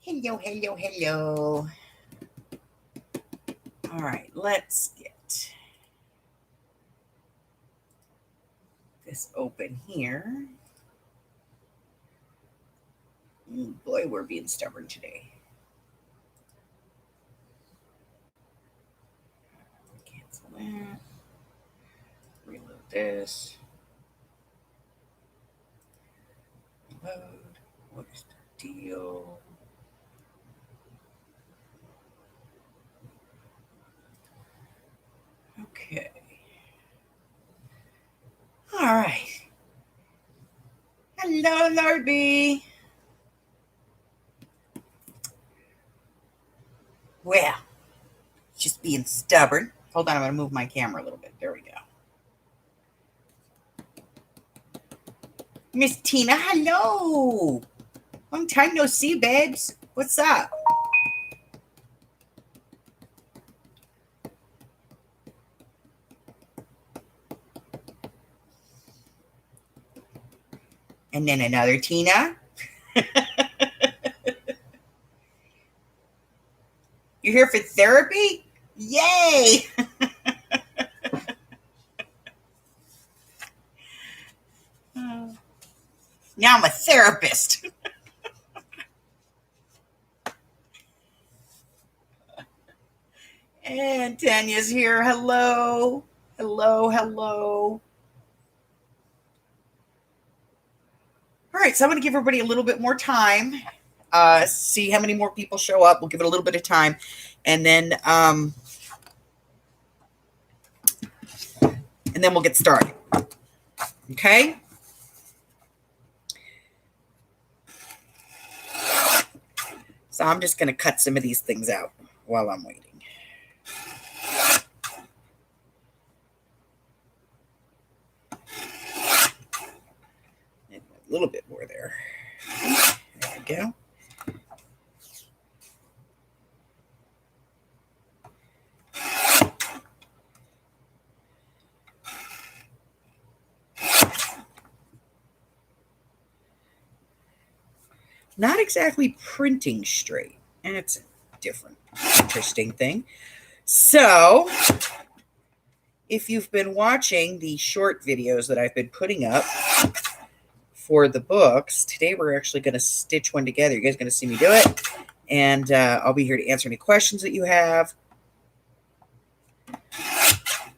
Hello, hello, hello. All right, let's get this open here. Boy, we're being stubborn today. Cancel that. Reload this. Reload. What is the deal? Okay. All right. Hello, Lordy. Well, just being stubborn. Hold on, I'm going to move my camera a little bit. There we go. Miss Tina, hello. Long time no see, babes. What's up? And then another Tina. You're here for therapy? Yay! Now I'm a therapist. And Tanya's here. Hello. Hello, hello. All right, so I'm going to give everybody a little bit more time. See how many more people show up. We'll give it a little bit of time. And then we'll get started. Okay? So I'm just going to cut some of these things out while I'm waiting. And a little bit more there. There we go. Not exactly printing straight. And it's a different, interesting thing. So, if you've been watching the short videos that I've been putting up for the books, today we're actually going to stitch one together. You guys are going to see me do it. And I'll be here to answer any questions that you have.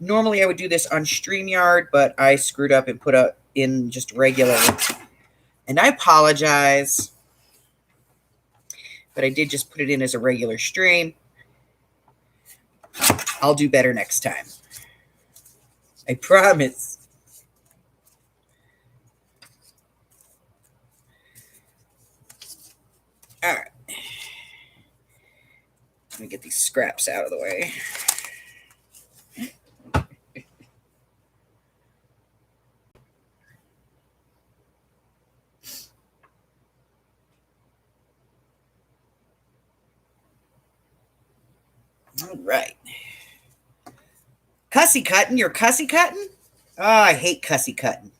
Normally I would do this on StreamYard, but I screwed up and put up in just regular. And I apologize. But I did just put it in as a regular stream. I'll do better next time. I promise. All right. Let me get these scraps out of the way. All right. Cussy cutting? You're cussy cutting? Oh, I hate cussy cutting.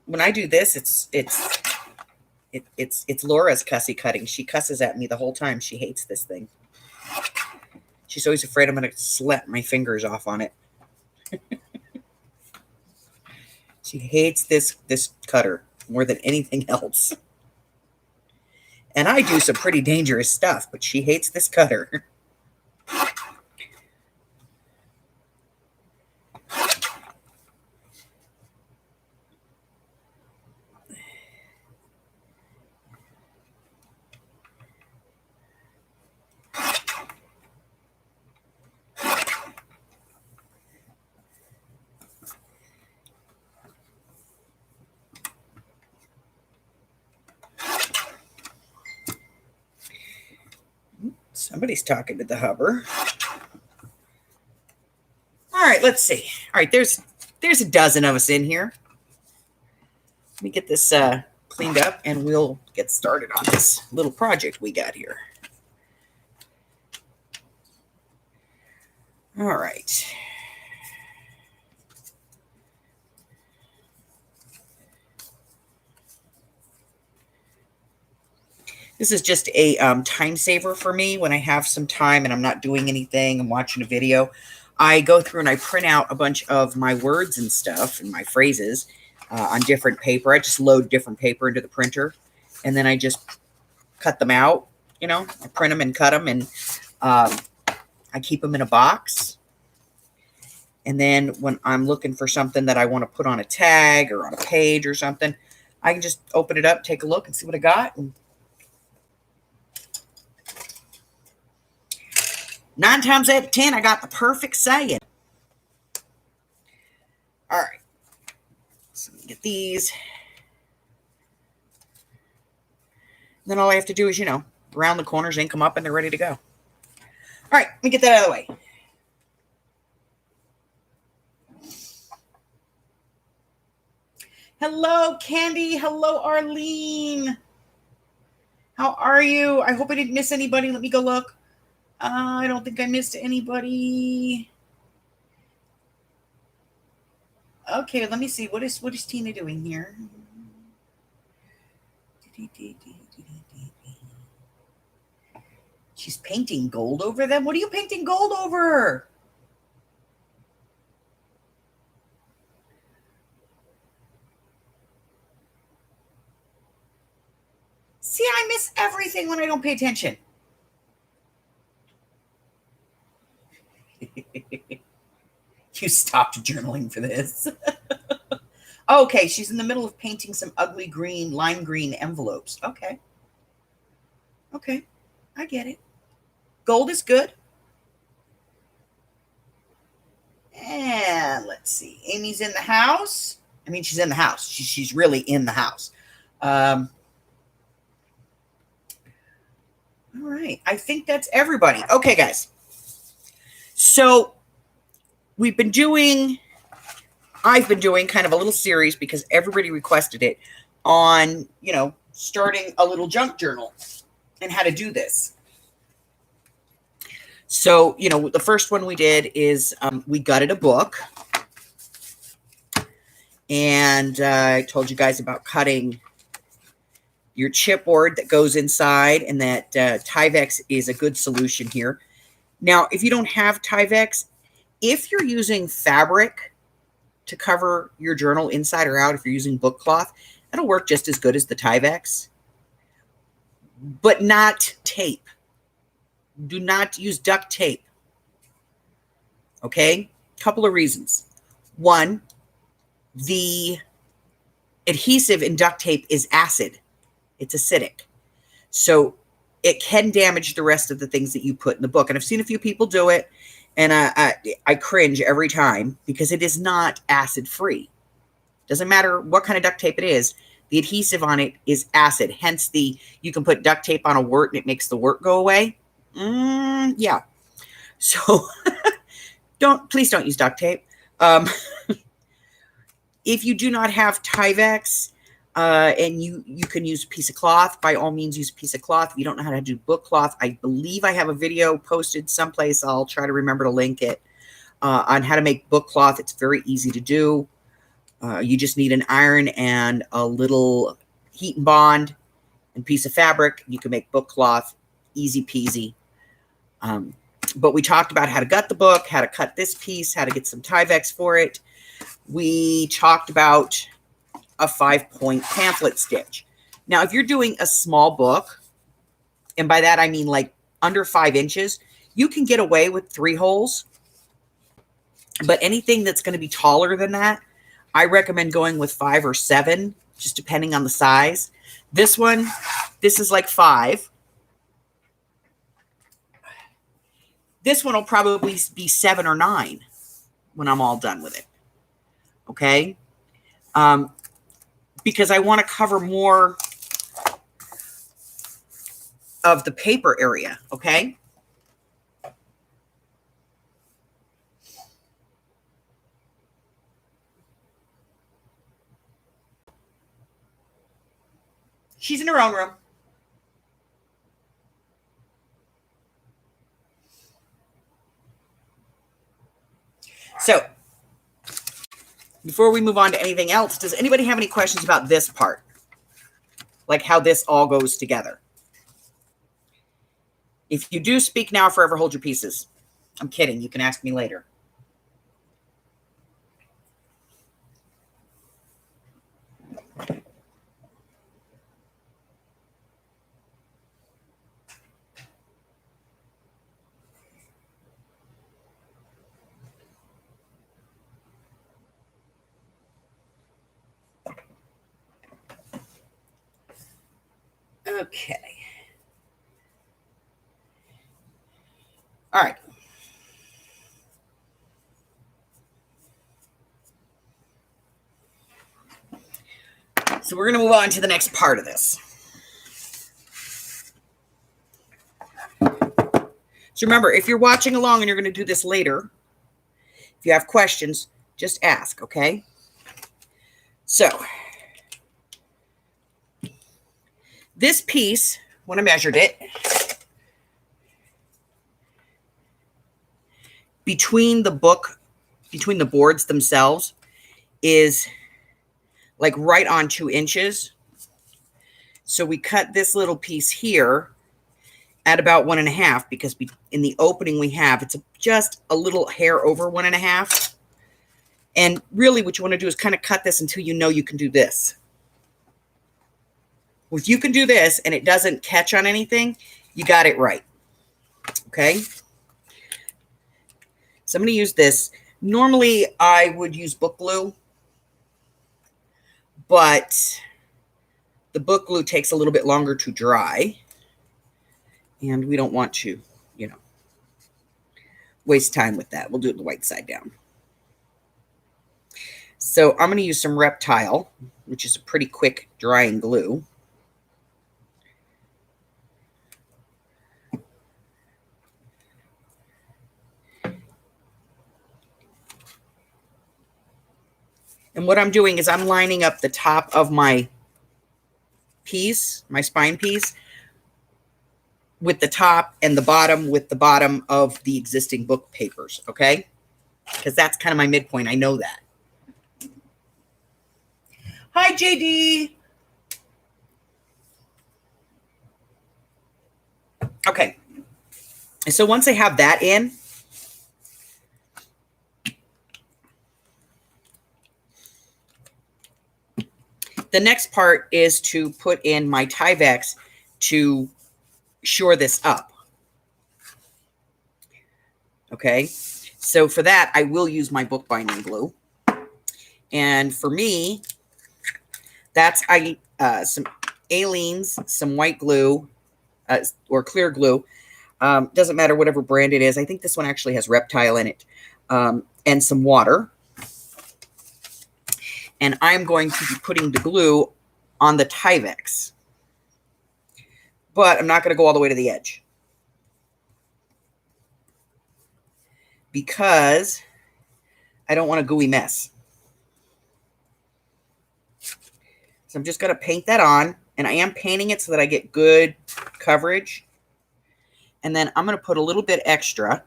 When I do this, it's Laura's cussy cutting. She cusses at me the whole time. She hates this thing. She's always afraid I'm going to slap my fingers off on it. She hates this cutter more than anything else. And I do some pretty dangerous stuff, but she hates this cutter. Somebody's talking to the hubber. All right, let's see. All right, there's a dozen of us in here. Let me get this cleaned up and we'll get started on this little project we got here. All right. This is just a time saver for me when I have some time and I'm not doing anything. I'm watching a video. I go through and I print out a bunch of my words and stuff and my phrases on different paper. I just load different paper into the printer and then I just cut them out. You know, I print them and cut them and I keep them in a box. And then when I'm looking for something that I want to put on a tag or on a page or something, I can just open it up, take a look and see what I got. And 9 times out of 10, I got the perfect saying. All right. So get these. Then all I have to do is, you know, round the corners, ink them up, and they're ready to go. All right, let me get that out of the way. Hello, Candy. Hello, Arlene. How are you? I hope I didn't miss anybody. Let me go look. I don't think I missed anybody. Okay, let me see. What is Tina doing here? She's painting gold over them. What are you painting gold over? See, I miss everything when I don't pay attention. You stopped journaling for this. Okay, she's in the middle of painting some ugly green, lime green envelopes. Okay. Okay, I get it. Gold is good. And let's see. Amy's in the house. I mean, she's in the house. She's really in the house. All right. I think that's everybody. Okay, guys. So I've been doing kind of a little series because everybody requested it on, you know, starting a little junk journal and how to do this. So, you know, the first one we did is we gutted a book. And I told you guys about cutting your chipboard that goes inside and that Tyvex is a good solution here. Now, if you don't have Tyvex, if you're using fabric to cover your journal inside or out, if you're using book cloth, that'll work just as good as the Tyvex, but not tape. Do not use duct tape. Okay? Couple of reasons. One, the adhesive in duct tape is acid. It's acidic. So it can damage the rest of the things that you put in the book. And I've seen a few people do it, and I cringe every time because it is not acid-free. Doesn't matter what kind of duct tape it is. The adhesive on it is acid. Hence you can put duct tape on a wart and it makes the wart go away. Yeah. So please don't use duct tape. If you do not have Tyvex, and you can use a piece of cloth, by all means use a piece of cloth. If you don't know how to do book cloth, I believe I have a video posted someplace. I'll try to remember to link it on how to make book cloth. It's very easy to do. You just need an iron and a little heat and bond and piece of fabric. You can make book cloth, easy peasy. But we talked about how to gut the book, how to cut this piece, how to get some Tyvex for it. We talked about a 5-point pamphlet stitch. Now, if you're doing a small book, and by that I mean like under 5 inches, you can get away with 3 holes. But anything that's going to be taller than that, I recommend going with 5 or 7, just depending on the size. This is like 5. This one will probably be 7 or 9 when I'm all done with it. Okay? Because I want to cover more of the paper area, okay? She's in her own room. So before we move on to anything else, does anybody have any questions about this part? Like how this all goes together? If you do, speak now, forever hold your pieces. I'm kidding. You can ask me later. Okay. All right. So we're going to move on to the next part of this. So remember, if you're watching along and you're going to do this later, if you have questions, just ask, okay? So this piece, when I measured it, between the boards themselves is like right on 2 inches. So we cut this little piece here at about 1.5 because in the opening we have, it's just a little hair over 1.5. And really what you want to do is kind of cut this until you know you can do this. If you can do this and it doesn't catch on anything, you got it right. Okay. So I'm going to use this. Normally I would use book glue, but the book glue takes a little bit longer to dry. And we don't want to, waste time with that. We'll do it the white side down. So I'm going to use some Reptile, which is a pretty quick drying glue. And what I'm doing is I'm lining up the top of my piece, my spine piece, with the top and the bottom with the bottom of the existing book papers, okay? Because that's kind of my midpoint. I know that. Hi, JD. Okay. So once I have that in, the next part is to put in my tyvex to shore this up. Okay, so for that, I will use my bookbinding glue. And for me, that's some Aleene's, some white glue, or clear glue. Doesn't matter whatever brand it is. I think this one actually has Reptile in it. And some water. And I'm going to be putting the glue on the tyvex. But I'm not going to go all the way to the edge, because I don't want a gooey mess. So I'm just going to paint that on, and I am painting it so that I get good coverage. And then I'm going to put a little bit extra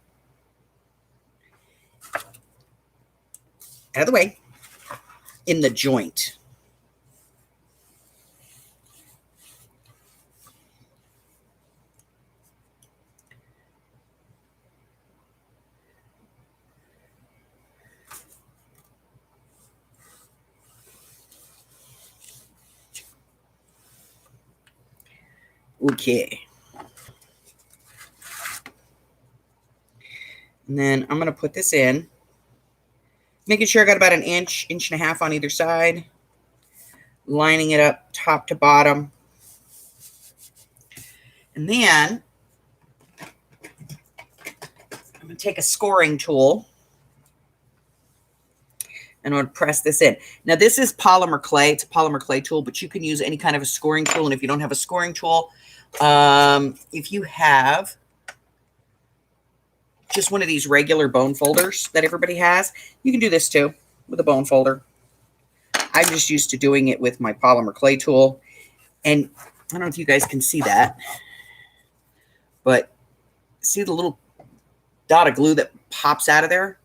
out of the way in the joint. Okay. And then I'm going to put this in, making sure I got about an inch, 1.5 inches on either side, lining it up top to bottom. And then I'm going to take a scoring tool and I'm going to press this in. Now, this is polymer clay. It's a polymer clay tool, but you can use any kind of a scoring tool. And if you don't have a scoring tool, if you have just one of these regular bone folders that everybody has, you can do this too with a bone folder. I'm just used to doing it with my polymer clay tool. And I don't know if you guys can see that, but see the little dot of glue that pops out of there?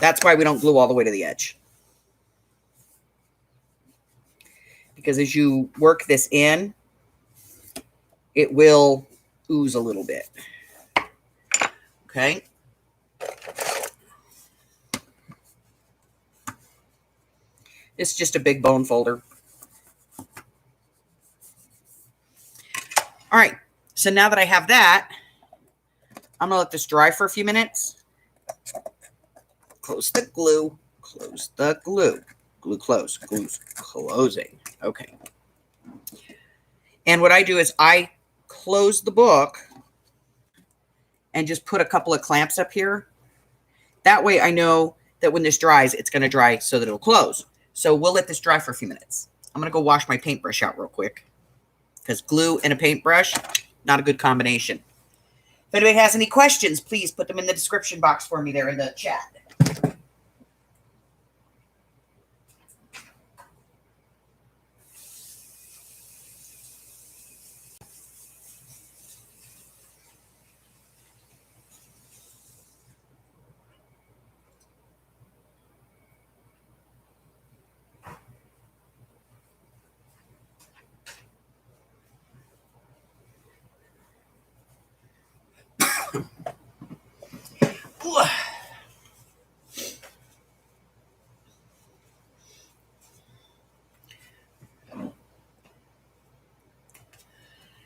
That's why we don't glue all the way to the edge. Because as you work this in, it will ooze a little bit. Okay. It's just a big bone folder. All right. So now that I have that, I'm going to let this dry for a few minutes. Close the glue. Close the glue. Glue close. Glue's closing. Okay. And what I do is I close the book and just put a couple of clamps up here. That way I know that when this dries, it's going to dry so that it'll close. So we'll let this dry for a few minutes. I'm going to go wash my paintbrush out real quick, because glue and a paintbrush, not a good combination. If anybody has any questions, please put them in the description box for me there in the chat.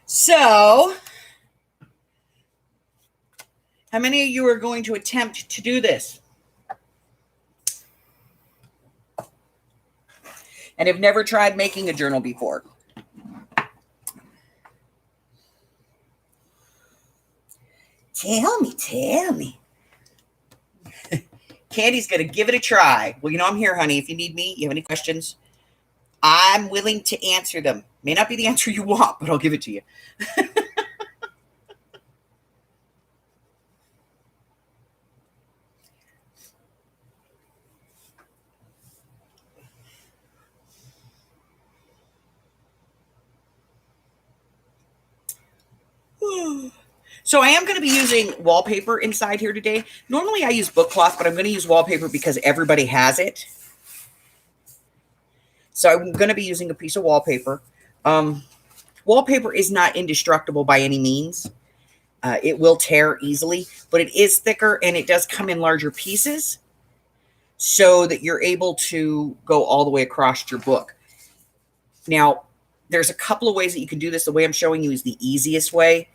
So, how many of you are going to attempt to do this and have never tried making a journal before? Tell me. Candy's going to give it a try. Well, you know I'm here, honey. If you need me, you have any questions, I'm willing to answer them. May not be the answer you want, but I'll give it to you. So I am going to be using wallpaper inside here today. Normally I use book cloth, but I'm going to use wallpaper because everybody has it. So I'm going to be using a piece of wallpaper. Wallpaper is not indestructible by any means. It will tear easily, but it is thicker and it does come in larger pieces so that you're able to go all the way across your book. Now, there's a couple of ways that you can do this. The way I'm showing you is the easiest way.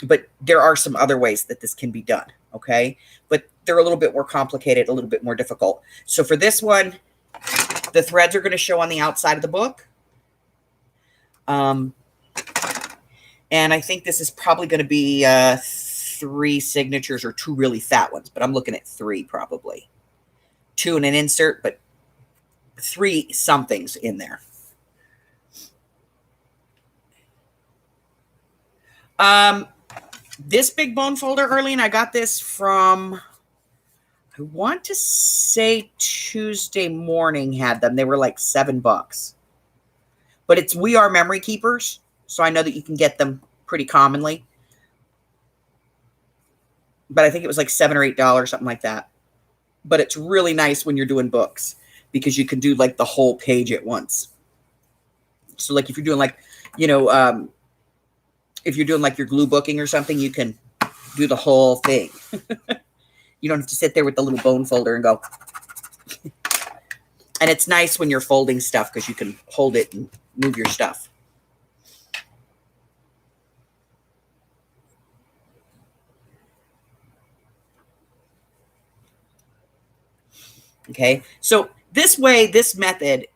But there are some other ways that this can be done, okay? But they're a little bit more complicated, a little bit more difficult. So for this one, the threads are going to show on the outside of the book. And I think this is probably going to be 3 signatures or 2 really fat ones, but I'm looking at 3 probably. 2 in an insert, but 3 somethings in there. This big bone folder, Earlene, I got this from, I want to say Tuesday Morning had them. They were like $7. But it's We Are Memory Keepers, so I know that you can get them pretty commonly. But I think it was like $7 or $8, something like that. But it's really nice when you're doing books because you can do like the whole page at once. So like if you're doing like, you know, if you're doing like your glue booking or something, you can do the whole thing. You don't have to sit there with the little bone folder and go. And it's nice when you're folding stuff because you can hold it and move your stuff. Okay, so this way, this method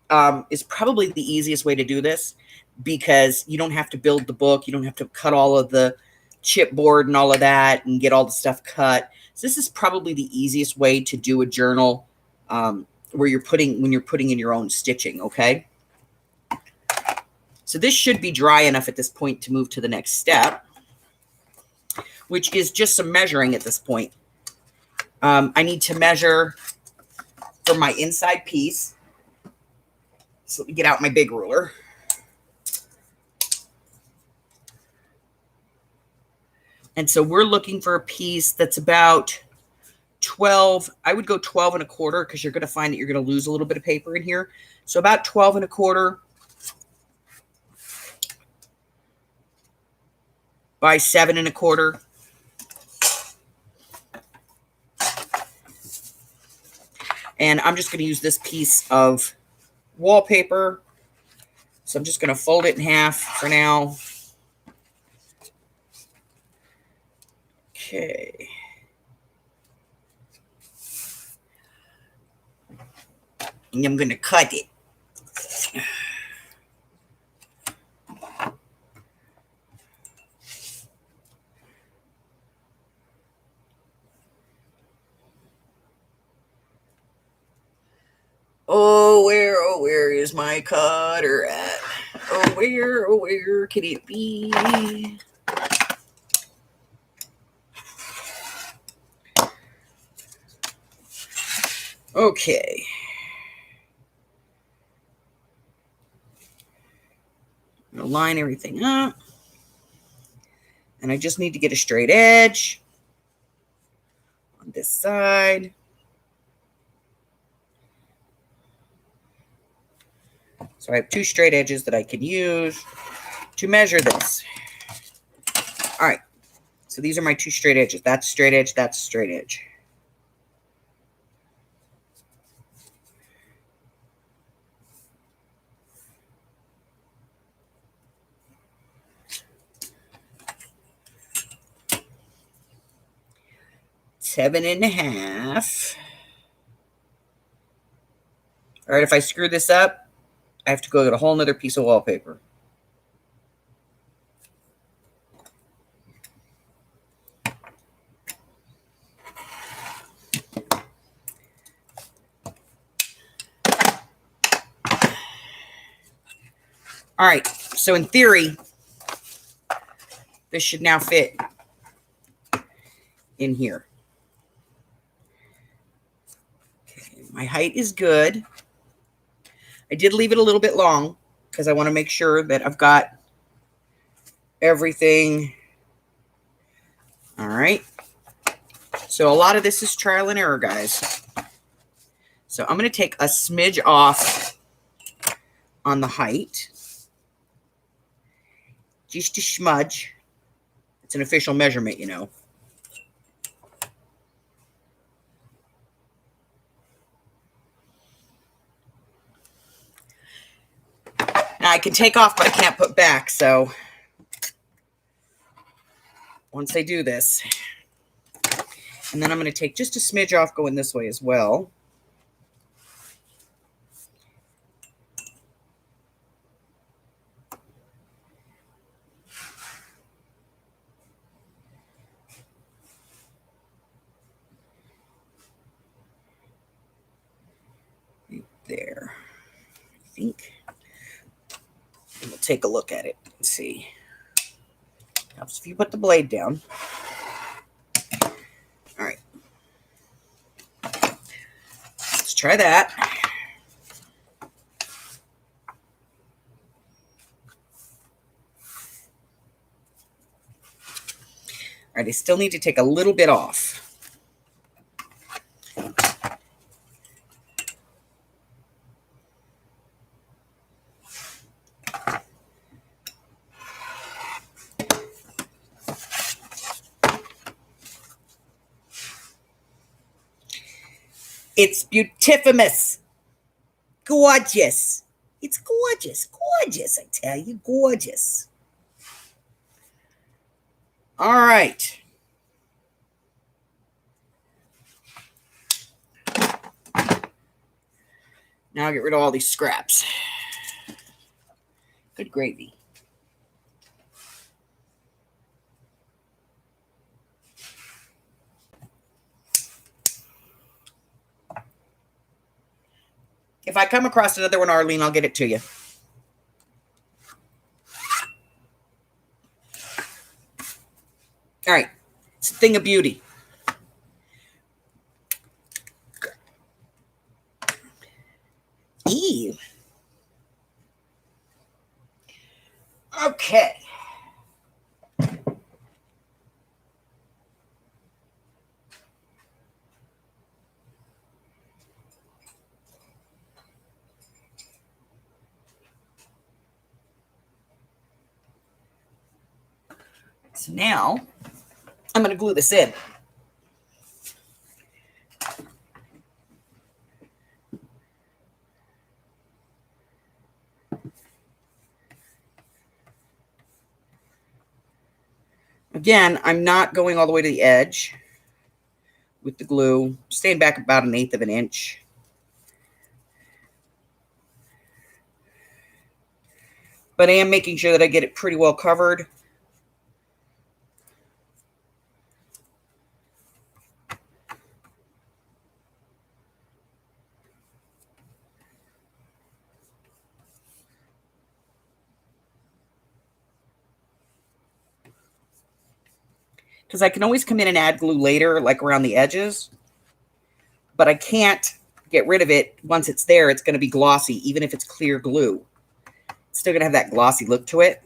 is probably the easiest way to do this because you don't have to build the book. You don't have to cut all of the chipboard and all of that and get all the stuff cut. So this is probably the easiest way to do a journal where you're putting, when you're putting in your own stitching, okay? So this should be dry enough at this point to move to the next step, which is just some measuring at this point. I need to measure for my inside piece. So let me get out my big ruler. And so we're looking for a piece that's about 12. I would go 12 and a quarter because you're going to find that you're going to lose a little bit of paper in here. So about 12 and a quarter by 7 and a quarter. And I'm just going to use this piece of wallpaper. So I'm just going to fold it in half for now. Okay. And I'm going to cut it. Oh, where is my cutter at? Oh, where can it be? Okay. I'm gonna line everything up. And I just need to get a straight edge on this side. So I have 2 straight edges that I can use to measure this. All right. So these are my 2 straight edges. That's a straight edge. That's a straight edge. Seven and a half. All right. If I screw this up, I have to go get a whole nother piece of wallpaper. All right, so in theory, this should now fit in here. Okay, my height is good. I did leave it a little bit long because I want to make sure that I've got everything. All right. So a lot of this is trial and error, guys. So I'm going to take a smidge off on the height. Just a smudge. It's an official measurement, you know. Now I can take off, but I can't put back. So once I do this, and then I'm going to take just a smidge off going this way as well. Right there, I think. And we'll take a look at it and see. Helps if you put the blade down. All right. Let's try that. All right, I still need to take a little bit off. It's beautifulous. Gorgeous. It's gorgeous. Gorgeous, I tell you. Gorgeous. All right. Now I'll get rid of all these scraps. Good gravy. If I come across another one, Arlene, I'll get it to you. All right. It's a thing of beauty. Ew. Okay. So now I'm going to glue this in. Again, I'm not going all the way to the edge with the glue, staying back about 1/8 of an inch. But I am making sure that I get it pretty well covered. Because I can always come in and add glue later, like around the edges. But I can't get rid of it. Once it's there, it's going to be glossy, even if it's clear glue. It's still going to have that glossy look to it.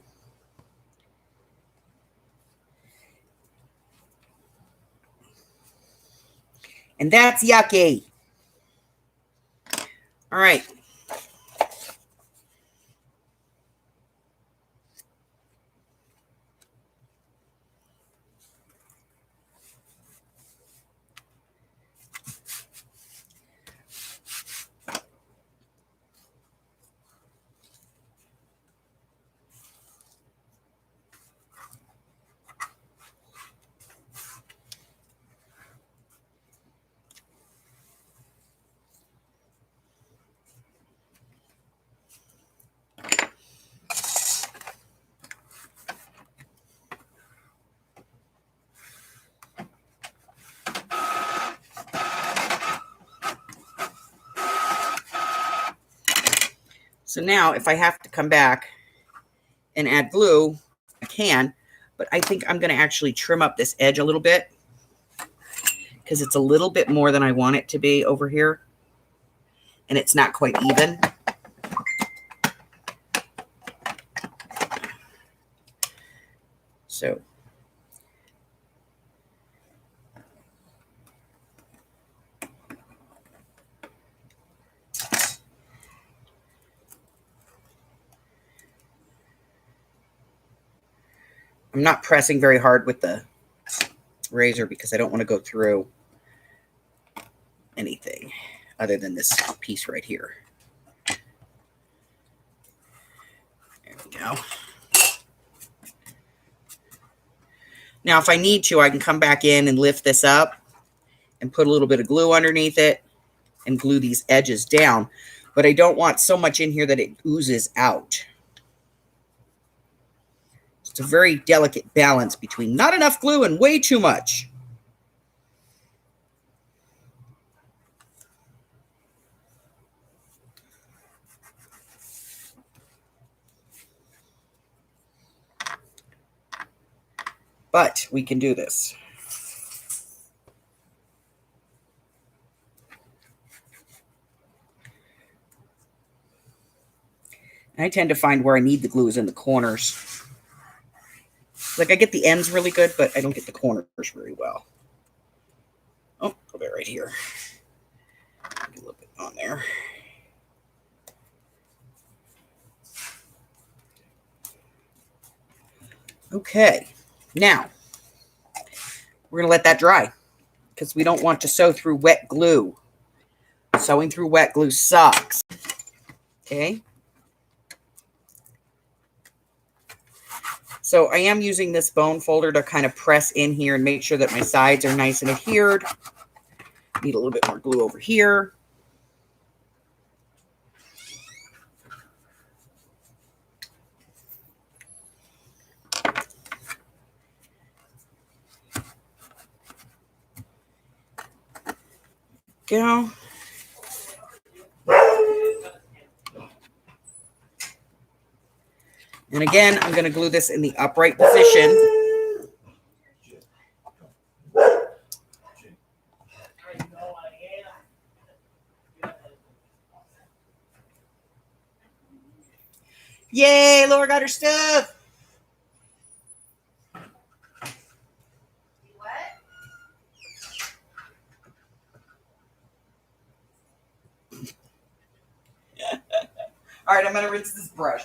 And that's yucky. All right. So now if I have to come back and add glue, I can, but I think I'm going to actually trim up this edge a little bit because it's a little bit more than I want it to be over here, and it's not quite even. So I'm not pressing very hard with the razor because I don't want to go through anything other than this piece right here. There we go. Now, if I need to, I can come back in and lift this up and put a little bit of glue underneath it and glue these edges down. But I don't want so much in here that it oozes out. It's a very delicate balance between not enough glue and way too much. But we can do this. I tend to find where I need the glue is in the corners. Like I get the ends really good, but I don't get the corners very well. Oh, go there right here. A little bit on there. Okay, now we're going to let that dry because we don't want to sew through wet glue. Sewing through wet glue sucks. Okay. So I am using this bone folder to kind of press in here and make sure that my sides are nice and adhered. Need a little bit more glue over here. Go. And again, I'm going to glue this in the upright position. Yay, Laura got her stuff. All right, I'm going to rinse this brush.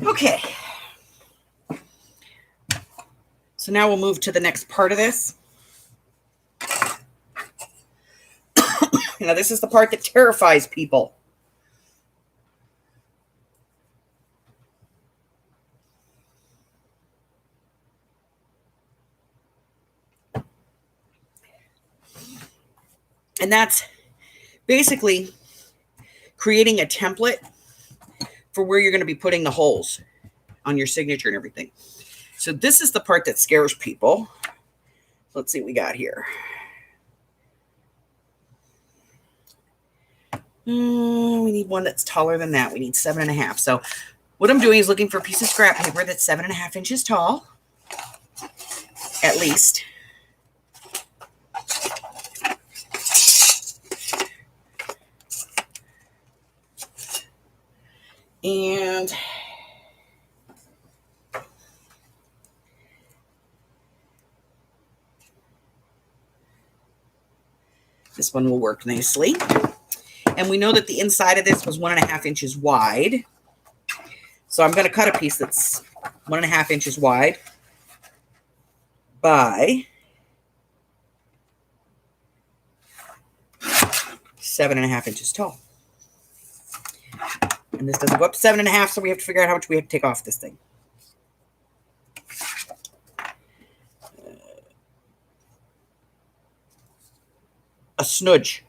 Okay. So now we'll move to the next part of this. Now, this is the part that terrifies people. And that's basically creating a template for where you're going to be putting the holes on your signature and everything. So this is the part that scares people. Let's see what we got here. We need one that's taller than that. We need 7.5. So what I'm doing is looking for a piece of scrap paper that's 7.5 inches tall, at least. And this one will work nicely. And we know that the inside of this was 1.5 inches wide. So I'm going to cut a piece that's 1.5 inches wide by 7.5 inches tall. And this doesn't go up to 7.5, so we have to figure out how much we have to take off this thing. A smudge.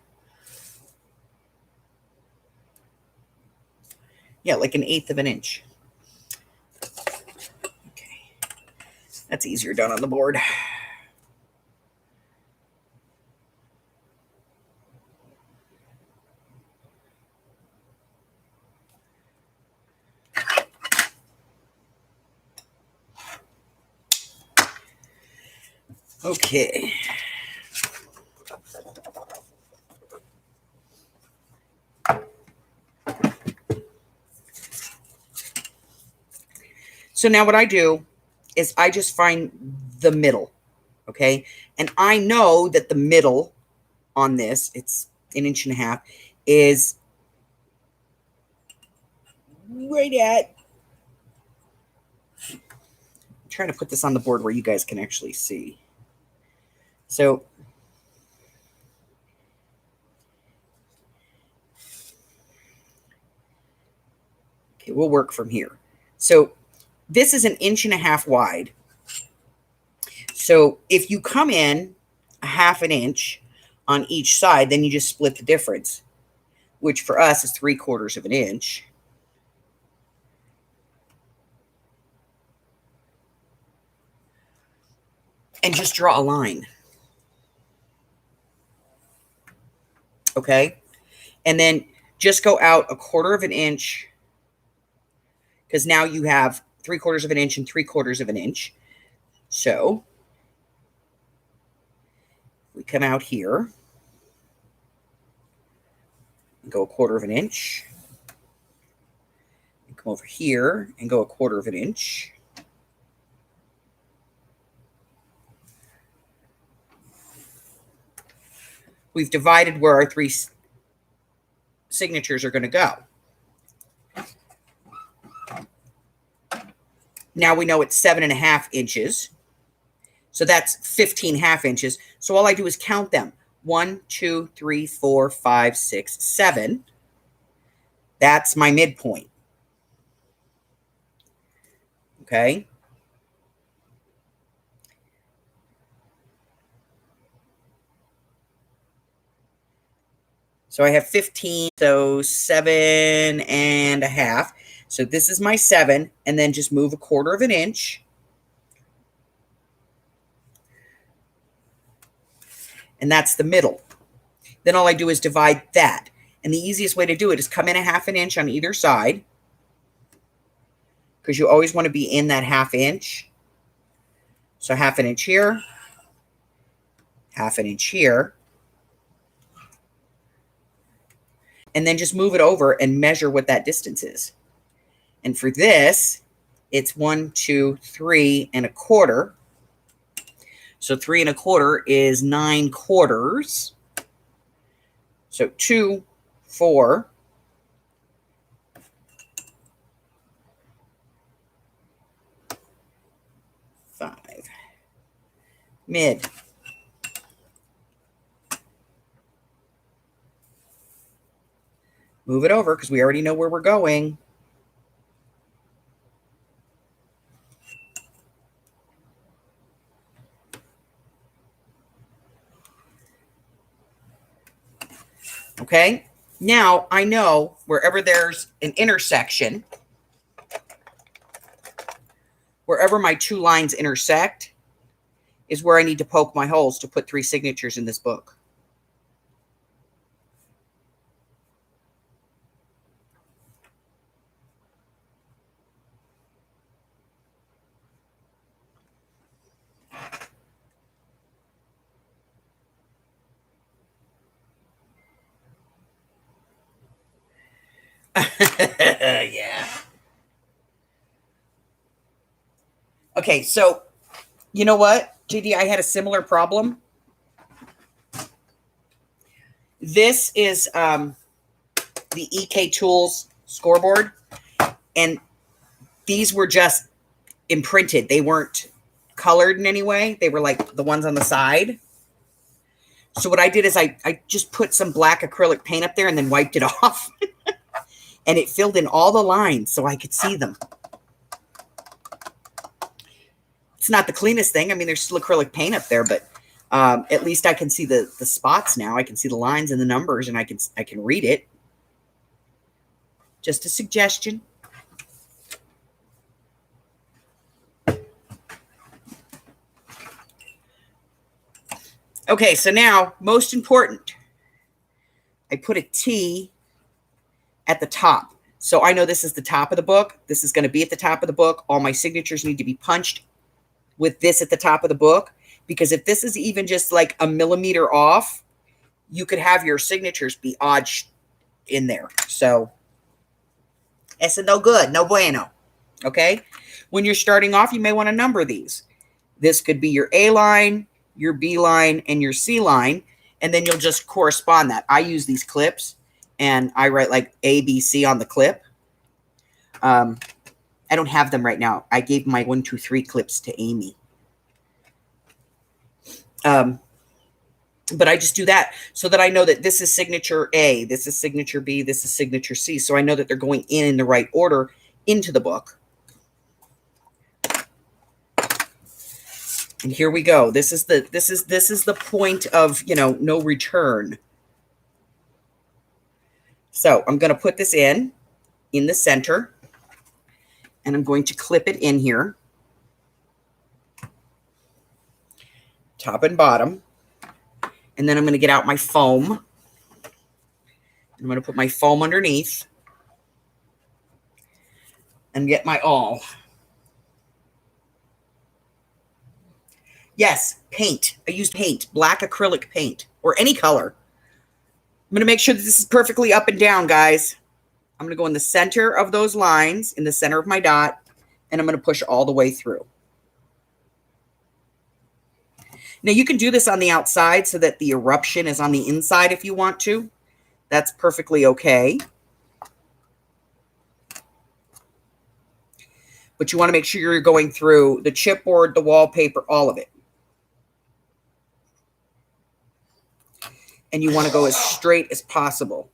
Yeah, like 1/8 of an inch. Okay. That's easier done on the board. Okay. So now what I do is I just find the middle, okay? And I know that the middle on this, it's 1.5 inches, is right at, I'm trying to put this on the board where you guys can actually see. So okay, we'll work from here. So this is 1.5 inches wide. So if you come in 1/2 inch on each side, then you just split the difference, which for us is 3/4 of an inch. And just draw a line. Okay? And then just go out 1/4 of an inch, because now you have 3/4 of an inch and 3/4 of an inch. So we come out here and go 1/4 of an inch. And come over here and go 1/4 of an inch. We've divided where our 3 signatures are going to go. Now we know it's 7.5 inches. So that's 15 inches. So all I do is count them. 1, 2, 3, 4, 5, 6, 7. That's my midpoint. Okay. So I have 15, so 7.5. So this is my 7, and then just move 1/4 of an inch. And that's the middle. Then all I do is divide that. And the easiest way to do it is come in 1/2 inch on either side, because you always want to be in that 1/2 inch. So 1/2 inch here, 1/2 inch here. And then just move it over and measure what that distance is. And for this, it's 1, 2, 3 1/4. So 3 1/4 is 9/4. So 2, 4, 5, mid. Move it over because we already know where we're going. Okay, now I know wherever there's an intersection, wherever my 2 lines intersect is where I need to poke my holes to put 3 signatures in this book. Yeah. Okay, so you know what, JD, I had a similar problem. This is the EK Tools scoreboard, and these were just imprinted. They weren't colored in any way. They were like the ones on the side. So what I did is I just put some black acrylic paint up there and then wiped it off. And it filled in all the lines so I could see them. It's not the cleanest thing. I mean, there's still acrylic paint up there, but at least I can see the spots now. I can see the lines and the numbers, and I can read it. Just a suggestion. Okay, so now, most important, I put a T at the top. So I know this is the top of the book. This is going to be at the top of the book. All my signatures need to be punched with this at the top of the book, because if this is even just like a millimeter off, you could have your signatures be odd in there. So it's no good, no bueno. Okay. When you're starting off, you may want to number these. This could be your A line, your B line, and your C line. And then you'll just correspond that. I use these clips and I write like A, B, C on the clip. I don't have them right now. I gave my 1, 2, 3 clips to Amy. But I just do that so that I know that this is signature A, this is signature B, this is signature C. So I know that they're going in the right order into the book. And here we go. This is the point of, no return. So I'm going to put this in the center, and I'm going to clip it in here, top and bottom. And then I'm going to get out my foam. I'm going to put my foam underneath and get my awl. Yes, paint. I used paint, black acrylic paint, or any color. I'm going to make sure that this is perfectly up and down, guys. I'm going to go in the center of those lines, in the center of my dot, and I'm going to push all the way through. Now, you can do this on the outside so that the eruption is on the inside if you want to. That's perfectly okay. But you want to make sure you're going through the chipboard, the wallpaper, all of it. And you want to go as straight as possible.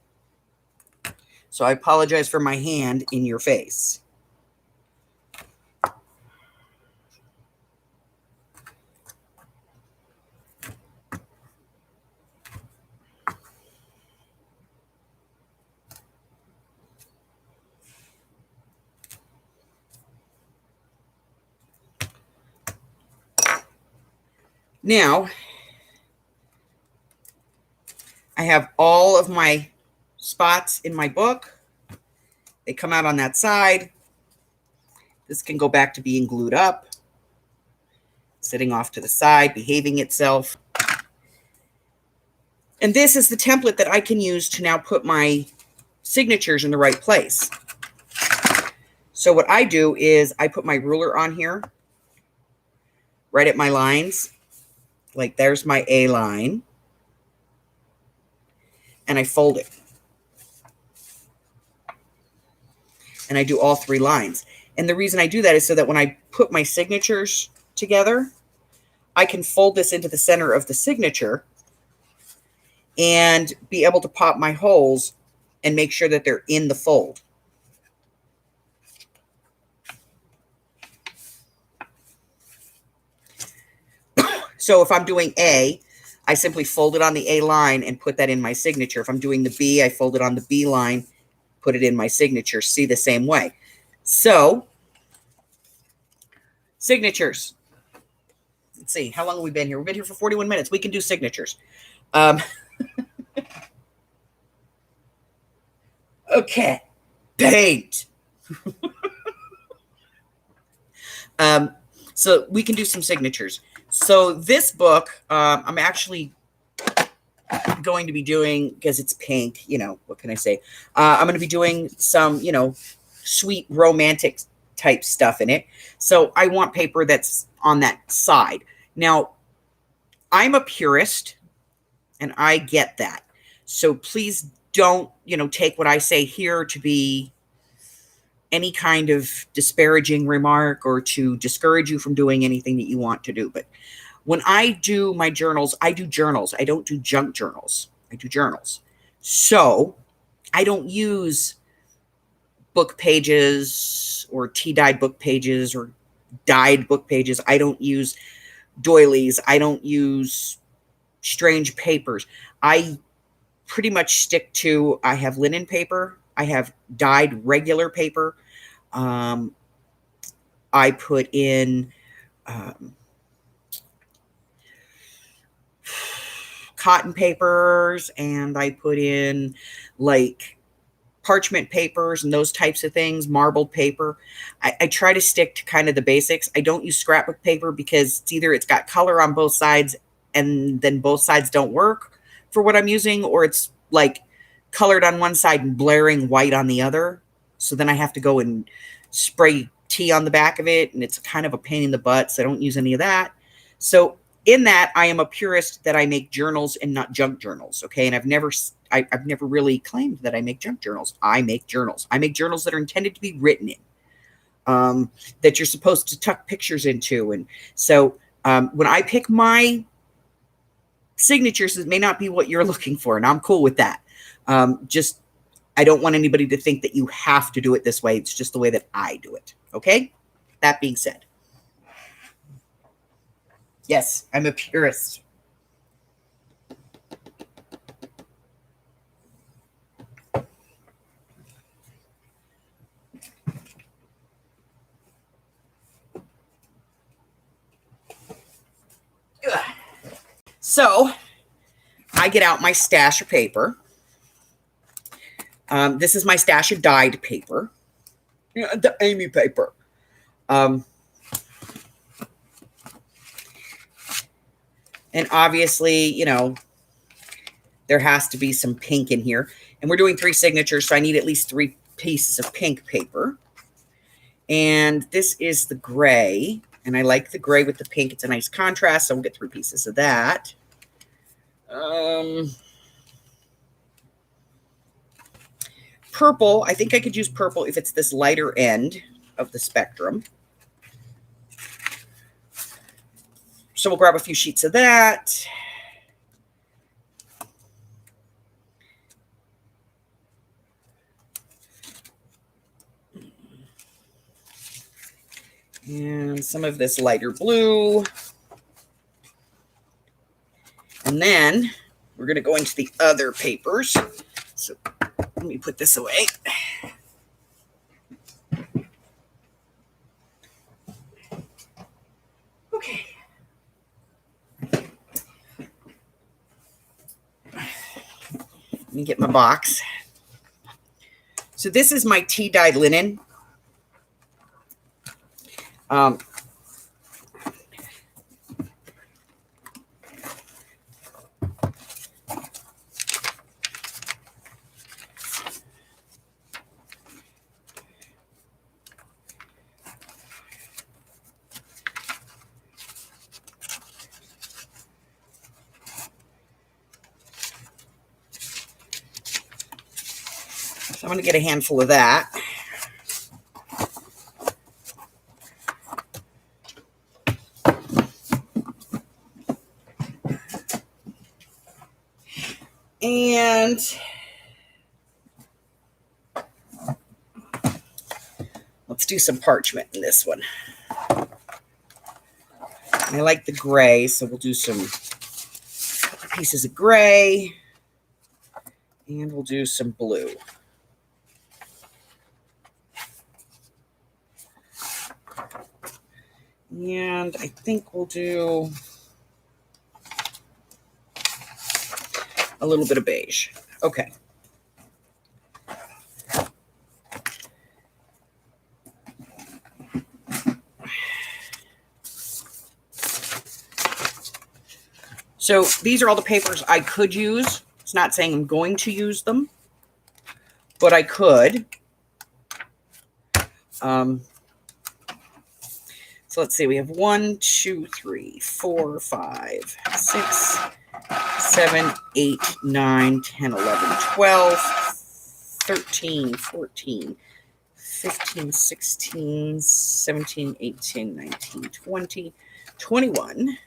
So I apologize for my hand in your face. Now, I have all of my spots in my book. They come out on that side. This can go back to being glued up. sitting off to the side, behaving itself. And this is the template that I can use to now put my signatures in the right place. So what I do is I put my ruler on here, right at my lines. Like there's my A line. And I fold it. And I do all 3 lines. And the reason I do that is so that when I put my signatures together, I can fold this into the center of the signature and be able to pop my holes and make sure that they're in the fold. So if I'm doing A, I simply fold it on the A line and put that in my signature. If I'm doing the B, I fold it on the B line, put it in my signature. See, the same way. So, signatures. Let's see, how long have we been here? We've been here for 41 minutes. We can do signatures. Okay, paint. So we can do some signatures. So this book, I'm actually going to be doing, because it's pink, you know, what can I say? I'm going to be doing some, you know, sweet romantic type stuff in it. So I want paper that's on that side. Now, I'm a purist, and I get that. So please don't, you know, take what I say here to be any kind of disparaging remark or to discourage you from doing anything that you want to do. But when I do my journals, I do journals. I don't do junk journals. I do journals. So I don't use book pages or tea-dyed book pages or dyed book pages. I don't use doilies. I don't use strange papers. I pretty much stick to, I have linen paper. I have dyed regular paper. I put in cotton papers, and I put in like parchment papers and those types of things, marbled paper. I try to stick to kind of the basics. I don't use scrapbook paper because it's either it's got color on both sides and then both sides don't work for what I'm using, or it's like colored on one side and blaring white on the other. So then I have to go and spray tea on the back of it, and it's kind of a pain in the butt, so I don't use any of that. So in that, I am a purist that I make journals and not junk journals, okay? And I've never really claimed that I make junk journals. I make journals. I make journals that are intended to be written in, that you're supposed to tuck pictures into. And so when I pick my signatures, it may not be what you're looking for, and I'm cool with that. Just, I don't want anybody to think that you have to do it this way. It's just the way that I do it, okay? That being said, yes, I'm a purist. So I get out my stash of paper. This is my stash of dyed paper, the Amy paper. And obviously, you know, there has to be some pink in here. And we're doing 3 signatures, so I need at least 3 pieces of pink paper. And this is the gray. And I like the gray with the pink. It's a nice contrast, so we'll get 3 pieces of that. Purple, I think I could use purple if it's this lighter end of the spectrum. So we'll grab a few sheets of that. And some of this lighter blue. And then we're going to go into the other papers. So let me put this away. Okay. Let me get my box. So this is my tea-dyed linen. So I'm going to get a handful of that. And let's do some parchment in this one. I like the gray, so we'll do some pieces of gray, and we'll do some blue. And I think we'll do a little bit of beige. Okay. So these are all the papers I could use. It's not saying I'm going to use them, but I could. So let's see, we have 1, 2, 3, 4, 5, 6, 7, 8, 9, 10, 11, 12, 13, 14, 15, 16, 17, 18, 19, 20, 21,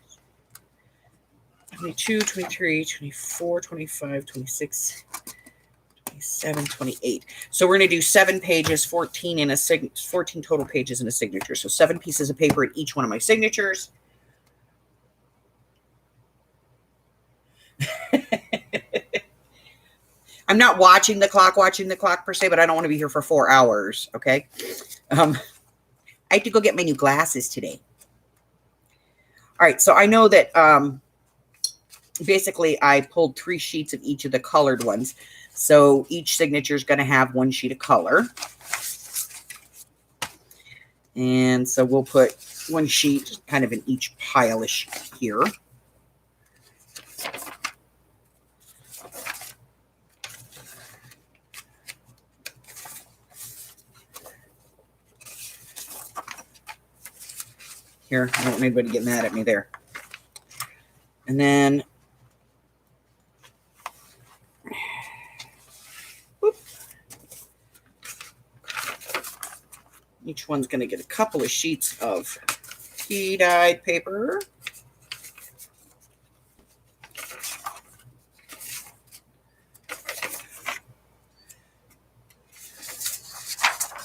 22, 23, 24, 25, 26, 27, 28. So we're going to do 7 pages, 14 in a 14 total pages in a signature. So 7 pieces of paper at each one of my signatures. I'm not watching the clock per se, but I don't want to be here for 4 hours. Okay. I have to go get my new glasses today. All right. So I know that, basically I pulled 3 sheets of each of the colored ones. So each signature is going to have 1 sheet of color. And so we'll put 1 sheet kind of in each pile-ish here. Here, I don't want anybody to get mad at me there. And then whoop, each one's going to get a couple of sheets of tea-dyed paper.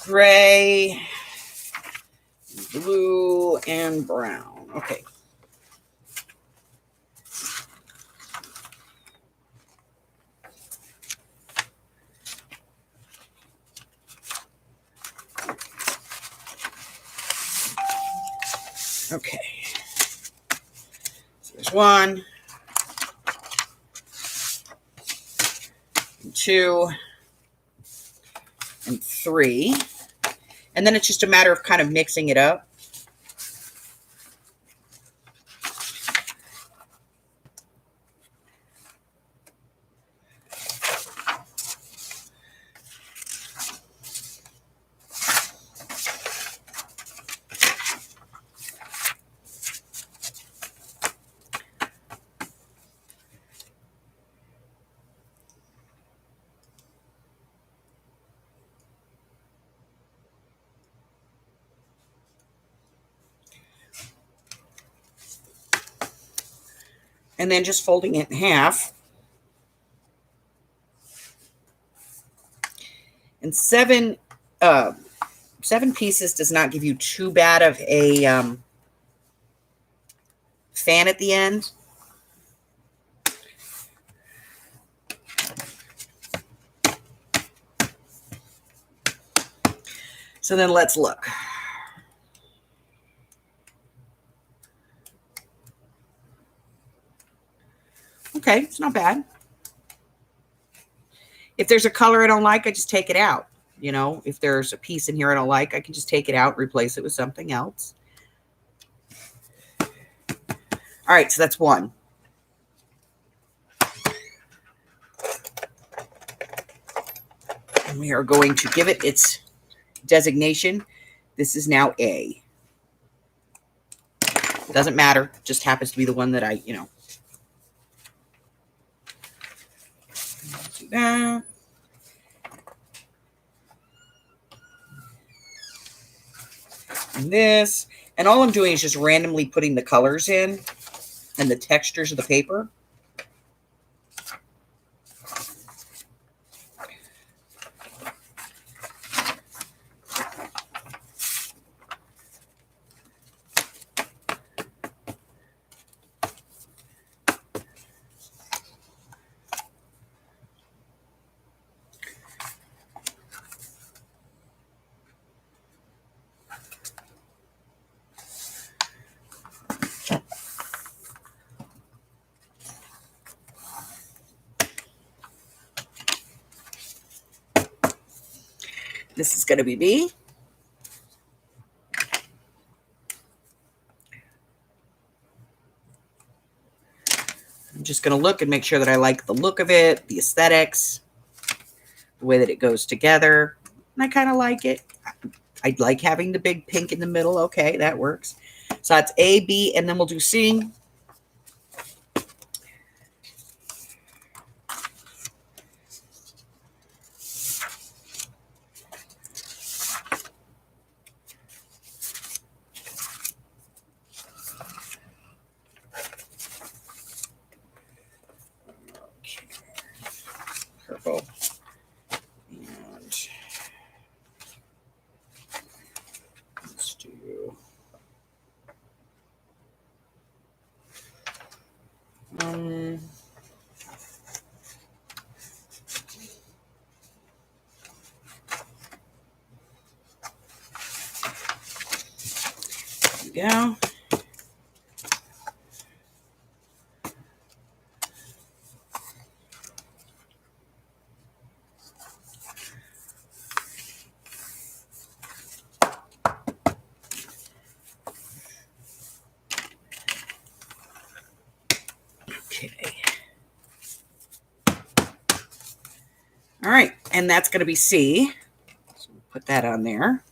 Gray, blue, and brown. Okay. Okay. So there's 1, 2, and 3. And then it's just a matter of kind of mixing it up. And then just folding it in half. And 7 pieces does not give you too bad of a fan at the end. So then let's look. Okay, it's not bad. If there's a color I don't like, I just take it out. You know, if there's a piece in here I don't like, I can just take it out, replace it with something else. All right, so that's 1. And we are going to give it its designation. This is now A. Doesn't matter, just happens to be the one that I, do that. and this. And all I'm doing is just randomly putting the colors in and the textures of the paper. This is going to be me. I'm just going to look and make sure that I like the look of it, the aesthetics, the way that it goes together. And I kind of like it. I like having the big pink in the middle. Okay, that works. So that's A, B, and then we'll do C. Purple. And let's do there we go. Okay. All right, and that's going to be C. So we'll put that on there.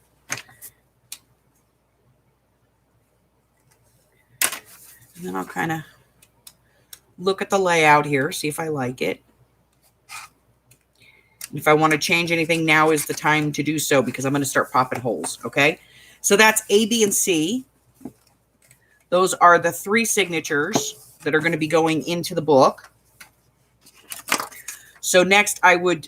And then I'll kind of look at the layout here, see if I like it. If I want to change anything, now is the time to do so because I'm going to start popping holes, okay? So that's A, B, and C. Those are the 3 signatures that are going to be going into the book. So next I would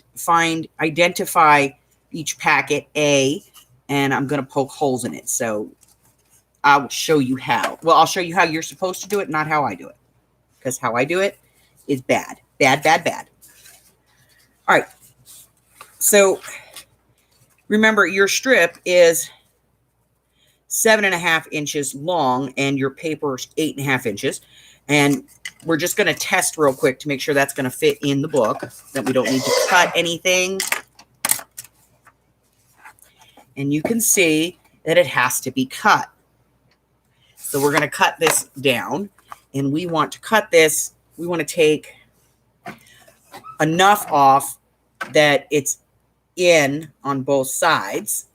identify each packet A, and I'm going to poke holes in it. So I'll show you how. Well, I'll show you how you're supposed to do it, not how I do it. Because how I do it is bad. Bad, bad, bad. All right. So remember, your strip is 7.5 inches long and your paper's 8.5 inches. And we're just going to test real quick to make sure that's going to fit in the book, that we don't need to cut anything. And you can see that it has to be cut. So we're going to cut this down, and we want to cut this. We want to take enough off that it's in on both sides.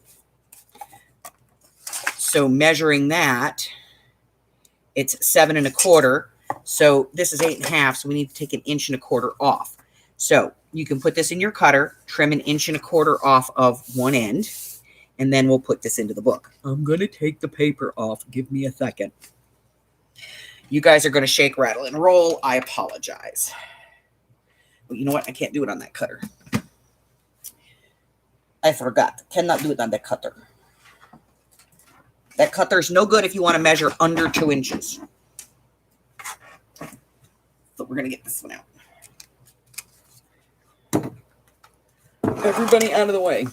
So measuring that, it's 7 1/4. So this is 8.5. So we need to take 1 1/4 inches off. So you can put this in your cutter, trim 1 1/4 inches off of one end, and then we'll put this into the book. I'm going to take the paper off. Give me a second. You guys are going to shake, rattle, and roll. I apologize. But you know what? I can't do it on that cutter. I forgot. Cannot do it on the cutter. That cutter's no good if you want to measure under 2 inches. So we're going to get this one out. Everybody out of the way.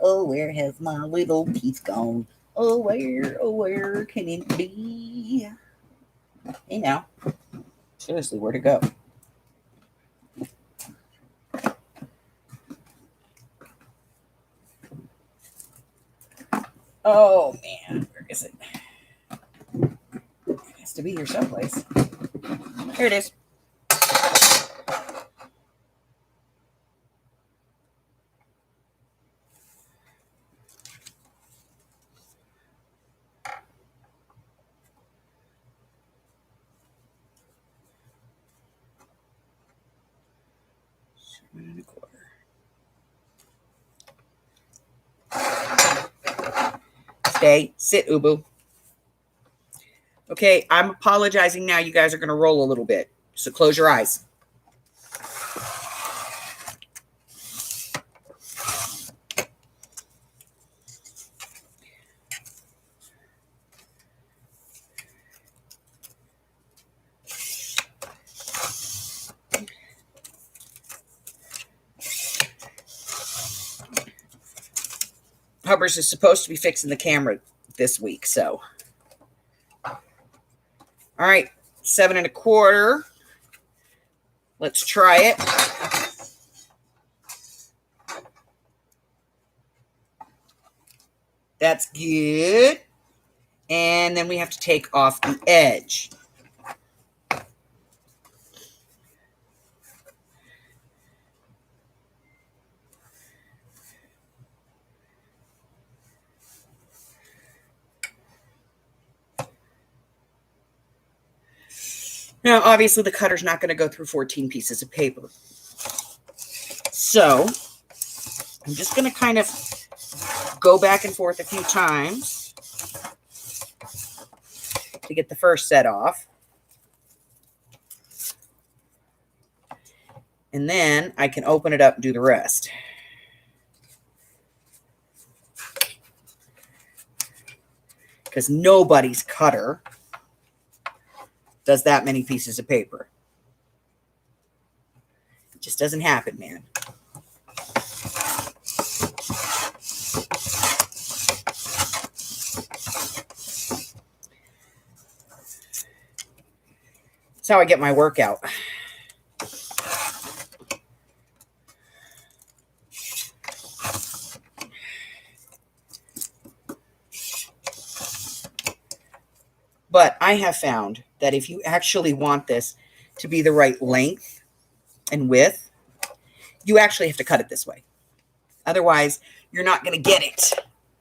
Oh, where has my little piece gone? Oh, where can it be? Hey, now. Seriously, where'd it go? Oh, man. Where is it? It has to be here someplace. Here it is. 7 1/4. Stay. Sit, Ubu. Okay, I'm apologizing now. You guys are going to roll a little bit. So close your eyes. Hubbers is supposed to be fixing the camera this week, so. All right, 7 1/4. Let's try it. That's good. And then we have to take off the edge. Now, obviously, the cutter's not going to go through 14 pieces of paper. So, I'm just going to kind of go back and forth a few times to get the first set off. And then I can open it up and do the rest. Because nobody's cutter does that many pieces of paper. It just doesn't happen, man. That's how I get my workout. But I have found that if you actually want this to be the right length and width, you actually have to cut it this way. Otherwise, you're not going to get it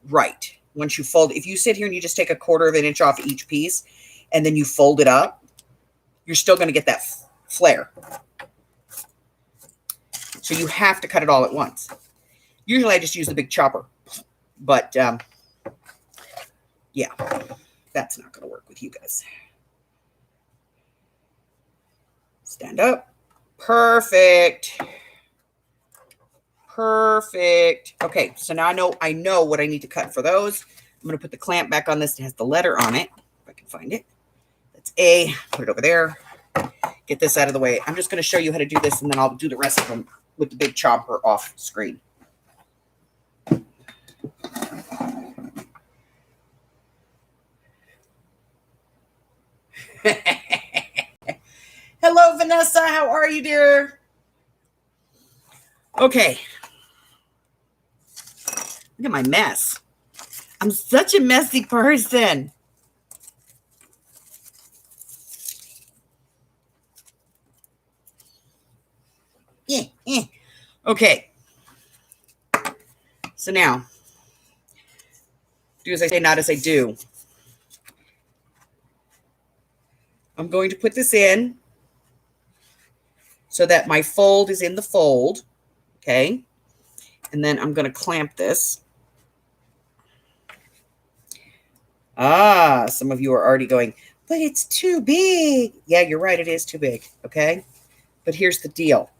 right once you fold. If you sit here and you just take 1/4 of an inch off each piece and then you fold it up, you're still going to get that flare. So you have to cut it all at once. Usually I just use the big chopper, but yeah, that's not going to work with you guys. Stand up. Perfect. Perfect. Okay, so now I know what I need to cut for those. I'm going to put the clamp back on this. It has the letter on it, if I can find it. That's A. Put it over there. Get this out of the way. I'm just going to show you how to do this, and then I'll do the rest of them with the big chopper off screen. Hello, Vanessa. How are you, dear? Okay. Look at my mess. I'm such a messy person. Okay. So now, do as I say, not as I do. I'm going to put this in so that my fold is in the fold. Okay. And then I'm going to clamp this. Ah, some of you are already going, but it's too big. Yeah, you're right. It is too big. Okay. But here's the deal.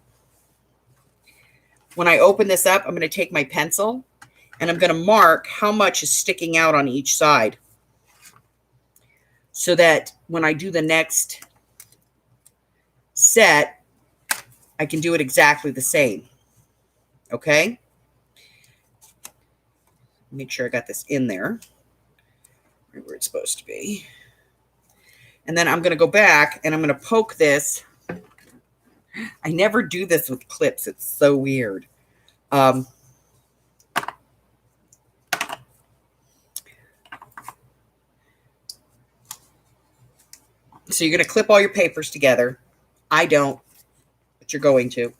When I open this up, I'm going to take my pencil and I'm going to mark how much is sticking out on each side, so that when I do the next set, I can do it exactly the same. Okay? Make sure I got this in there, right where it's supposed to be. And then I'm going to go back and I'm going to poke this. I never do this with clips. It's so weird. So you're going to clip all your papers together. I don't, but you're going to.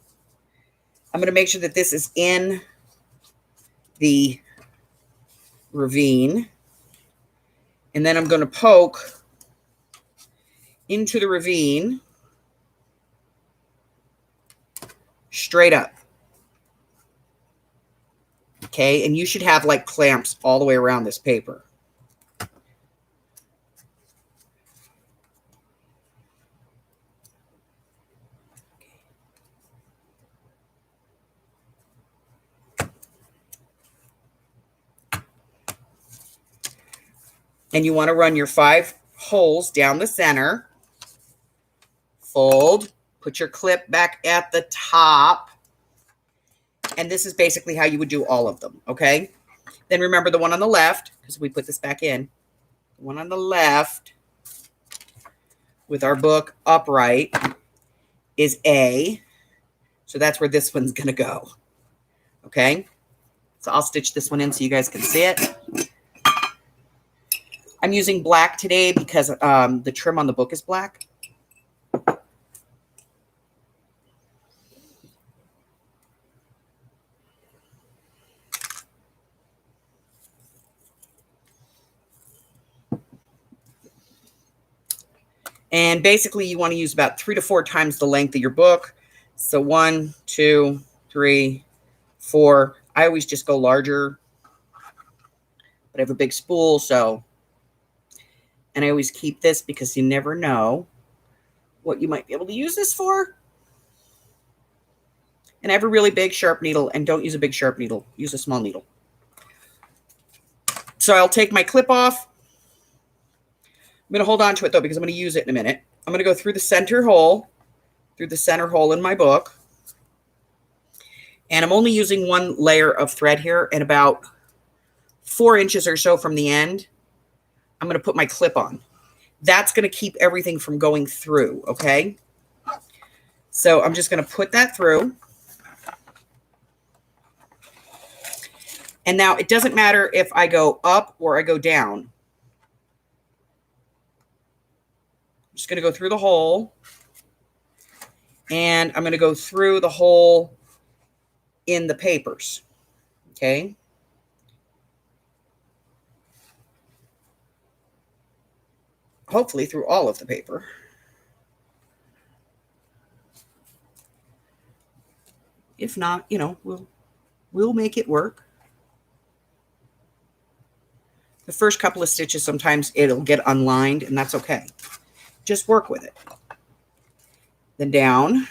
I'm going to make sure that this is in the ravine. And then I'm going to poke into the ravine straight up. Okay, and you should have like clamps all the way around this paper. And you want to run your 5 holes down the center. Fold, put your clip back at the top. And this is basically how you would do all of them, okay? Then remember the one on the left, because we put this back in. The one on the left with our book upright is A. So that's where this one's going to go, okay? So I'll stitch this one in so you guys can see it. I'm using black today because the trim on the book is black. And basically you want to use about 3 to 4 times the length of your book. So 1, 2, 3, 4. I always just go larger, but I have a big spool, so. And I always keep this because you never know what you might be able to use this for. And I have a really big sharp needle, and don't use a big sharp needle. Use a small needle. So I'll take my clip off. I'm going to hold on to it, though, because I'm going to use it in a minute. I'm going to go through the center hole in my book. And I'm only using 1 layer of thread here, and about 4 inches or so from the end, I'm going to put my clip on. That's going to keep everything from going through, okay? So I'm just going to put that through. And now it doesn't matter if I go up or I go down. I'm just going to go through the hole. And I'm going to go through the hole in the papers, okay? Hopefully through all of the paper. If not, you know, we'll make it work. The first couple of stitches, sometimes it'll get unlined, and that's okay. Just work with it. Then down.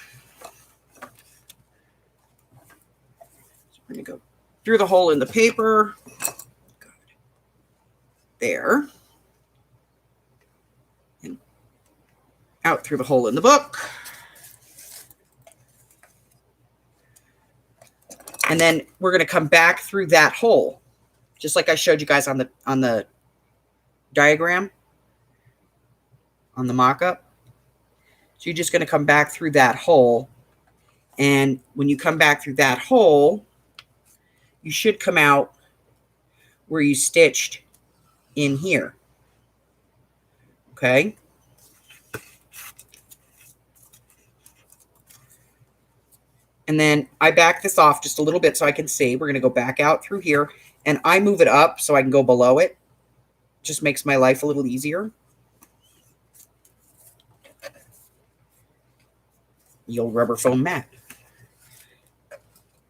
So we're going to go through the hole in the paper. Good. There. And out through the hole in the book. And then we're going to come back through that hole, just like I showed you guys on the diagram, on the mock-up. So you're just going to come back through that hole. And when you come back through that hole, you should come out where you stitched in here. Okay? And then I back this off just a little bit so I can see. We're going to go back out through here. And I move it up so I can go below it. Just makes my life a little easier. The old rubber foam mat.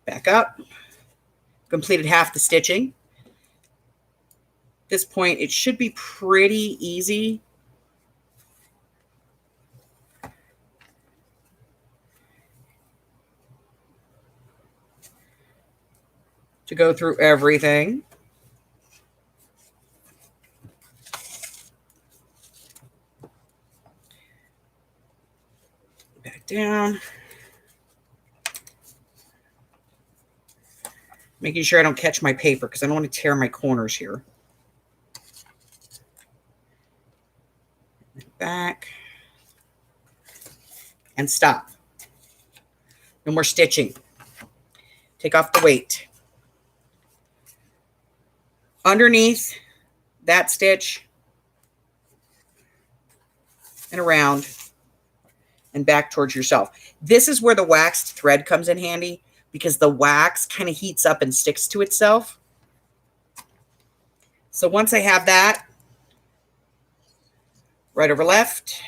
Back up. Completed half the stitching. At this point, it should be pretty easy. To go through everything. Back down. Making sure I don't catch my paper because I don't want to tear my corners here. Back. And stop. No more stitching. Take off the weight. Underneath that stitch and around and back towards yourself. This is where the waxed thread comes in handy because the wax kind of heats up and sticks to itself. So once I have that, right over left,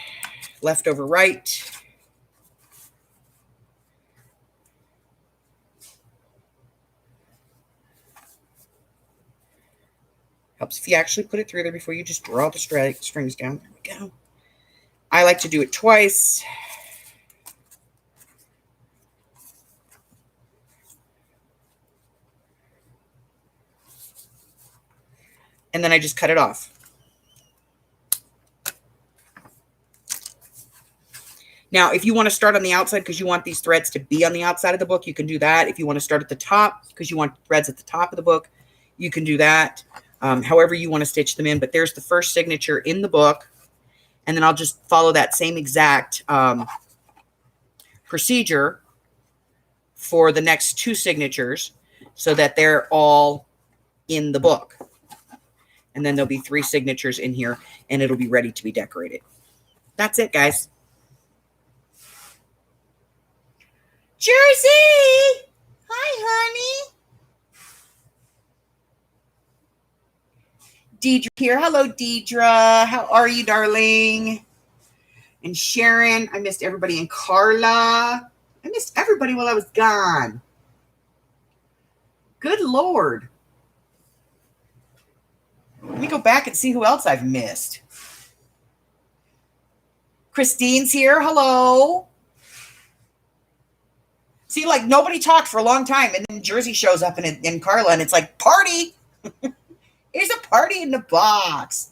left over right. Helps if you actually put it through there before you just draw the strings down. There we go. I like to do it twice. And then I just cut it off. Now, if you want to start on the outside because you want these threads to be on the outside of the book, you can do that. If you want to start at the top because you want threads at the top of the book, you can do that. However you want to stitch them in. But there's the first signature in the book. And then I'll just follow that same exact procedure for the next two signatures so that they're all in the book. And then there'll be 3 signatures in here, and it'll be ready to be decorated. That's it, guys. Jersey! Hi, honey. Deidre here. Hello, Deidre. How are you, darling? And Sharon. I missed everybody. And Carla. I missed everybody while I was gone. Good Lord. Let me go back and see who else I've missed. Christine's here. Hello. See, like nobody talked for a long time, and then Jersey shows up and Carla, and it's like, party. There's a party in the box.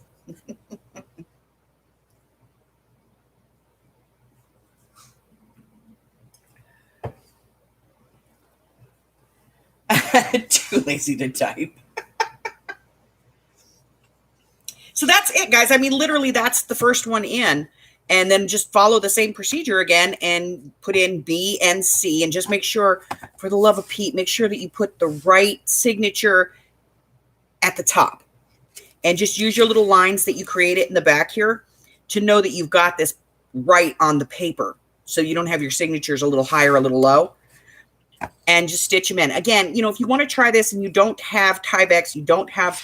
Too lazy to type. So that's it, guys. I mean, literally, that's the first one in. And then just follow the same procedure again and put in B and C. And just make sure, for the love of Pete, make sure that you put the right signature at the top. And just use your little lines that you created in the back here to know that you've got this right on the paper. So you don't have your signatures a little high or a little low. And just stitch them in. Again, you know, if you want to try this and you don't have tyvex, you don't have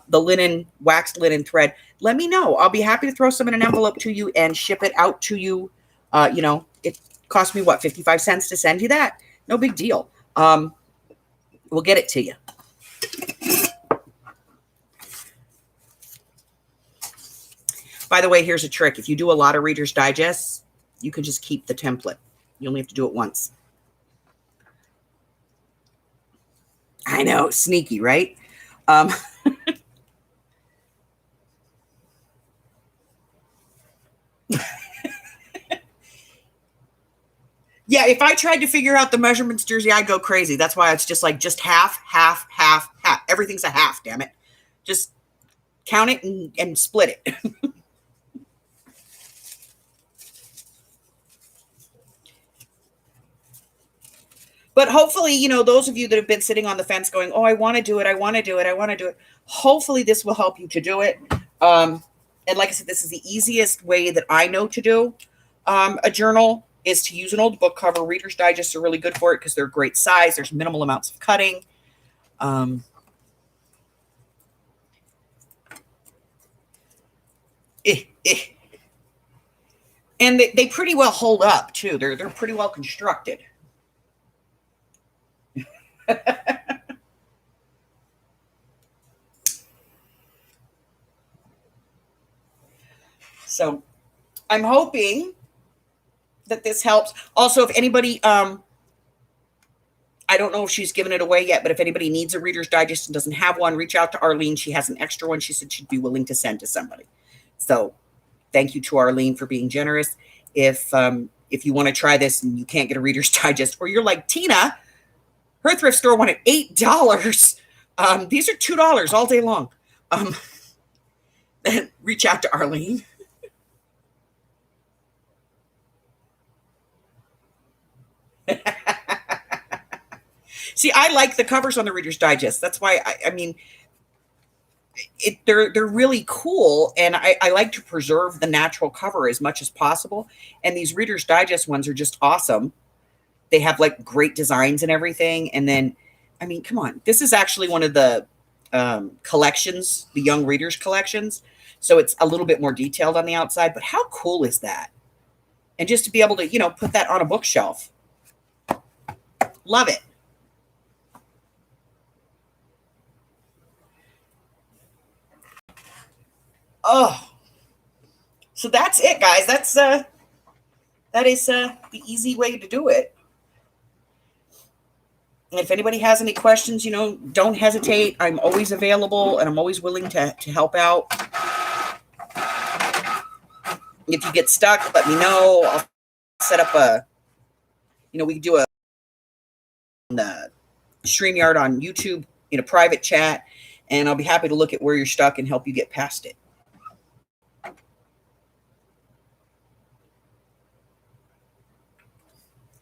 the linen, waxed linen thread, let me know. I'll be happy to throw some in an envelope to you and ship it out to you. You know, it cost me, what, 55 cents to send you that? No big deal. We'll get it to you. By the way, here's a trick. If you do a lot of Reader's Digests, you can just keep the template. You only have to do it once. I know, sneaky, right? Yeah, if I tried to figure out the measurements, Jersey, I'd go crazy. That's why it's just like half, half, half, half. Everything's a half, damn it. Just count it and split it. But hopefully, you know, those of you that have been sitting on the fence going, oh, I want to do it, I want to do it, I want to do it. Hopefully this will help you to do it. And like I said, this is the easiest way that I know to do a journal is to use an old book cover. Reader's Digests are really good for it because they're great size. There's minimal amounts of cutting. And they pretty well hold up too. They're pretty well constructed. So I'm hoping that this helps. Also, if anybody, I don't know if she's given it away yet, but if anybody needs a Reader's Digest and doesn't have one, reach out to Arlene. She has an extra one. She said she'd be willing to send to somebody. So thank you to Arlene for being generous. If you want to try this and you can't get a Reader's Digest, or you're like Tina, her thrift store went at $8. These are $2 all day long. Then reach out to Arlene. See, I like the covers on the Reader's Digest. That's why I mean, they're really cool, and I like to preserve the natural cover as much as possible. And these Reader's Digest ones are just awesome. They have like great designs and everything. And then, I mean, come on, this is actually one of the collections, the Young Readers collections. So it's a little bit more detailed on the outside. But how cool is that? And just to be able to, you know, put that on a bookshelf. Love it. Oh, so that's it, guys. That is the easy way to do it. And if anybody has any questions, don't hesitate. I'm always available and I'm always willing to help out. If you get stuck, let me know. I'll set up we can do a StreamYard on YouTube in a private chat, and I'll be happy to look at where you're stuck and help you get past it.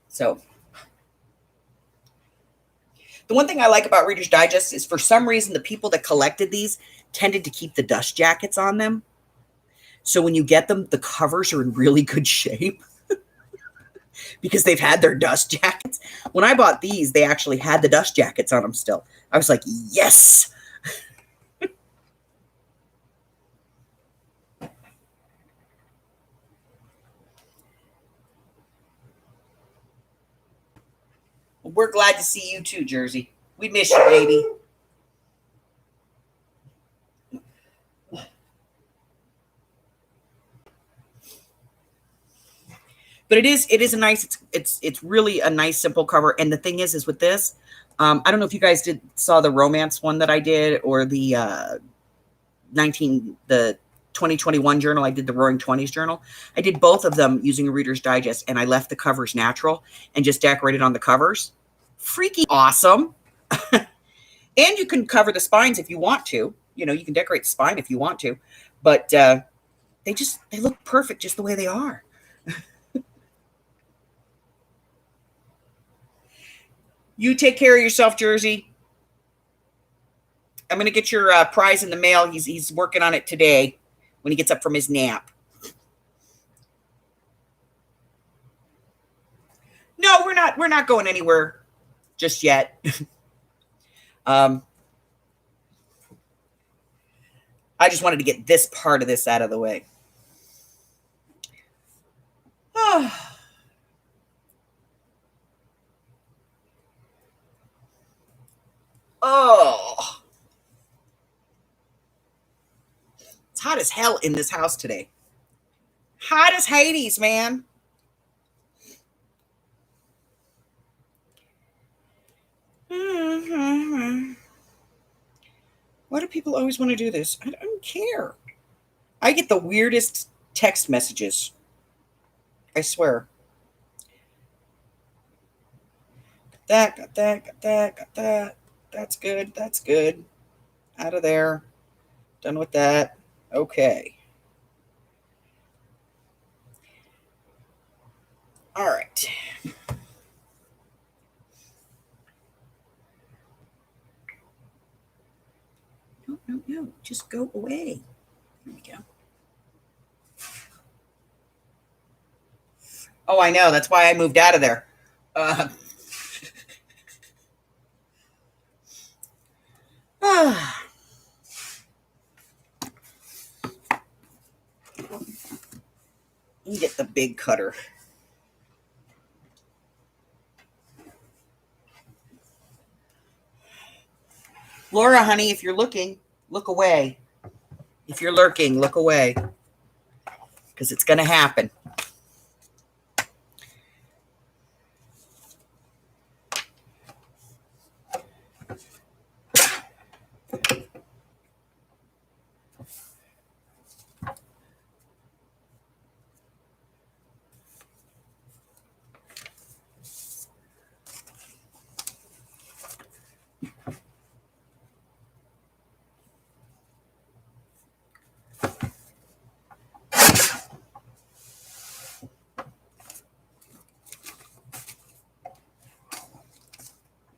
So the one thing I like about Reader's Digest is, for some reason, the people that collected these tended to keep the dust jackets on them. So when you get them, the covers are in really good shape because they've had their dust jackets. When I bought these, they actually had the dust jackets on them still. I was like, yes. We're glad to see you too, Jersey. We miss you, baby. But it is a nice, it's really a nice simple cover. And the thing is with this, I don't know if you guys saw the romance one that I did, or the 2021 journal. I did the Roaring 20s journal. I did both of them using a Reader's Digest, and I left the covers natural and just decorated on the covers. Freaky awesome. And you can cover the spines if you want to. You can decorate the spine if you want to, but they look perfect just the way they are. You take care of yourself, Jersey. I'm going to get your prize in the mail. He's working on it today when he gets up from his nap. No, we're not going anywhere just yet. I just wanted to get this part of this out of the way. Oh. It's hot as hell in this house today. Hot as Hades, man. Why do people always want to do this? I don't care. I get the weirdest text messages. I swear. Got that. That's good. That's good. Out of there. Done with that. Okay. All right. No. Just go away. There we go. Oh, I know. That's why I moved out of there. You get the big cutter. Laura, honey, if you're looking, look away. If you're lurking, look away. Because it's going to happen.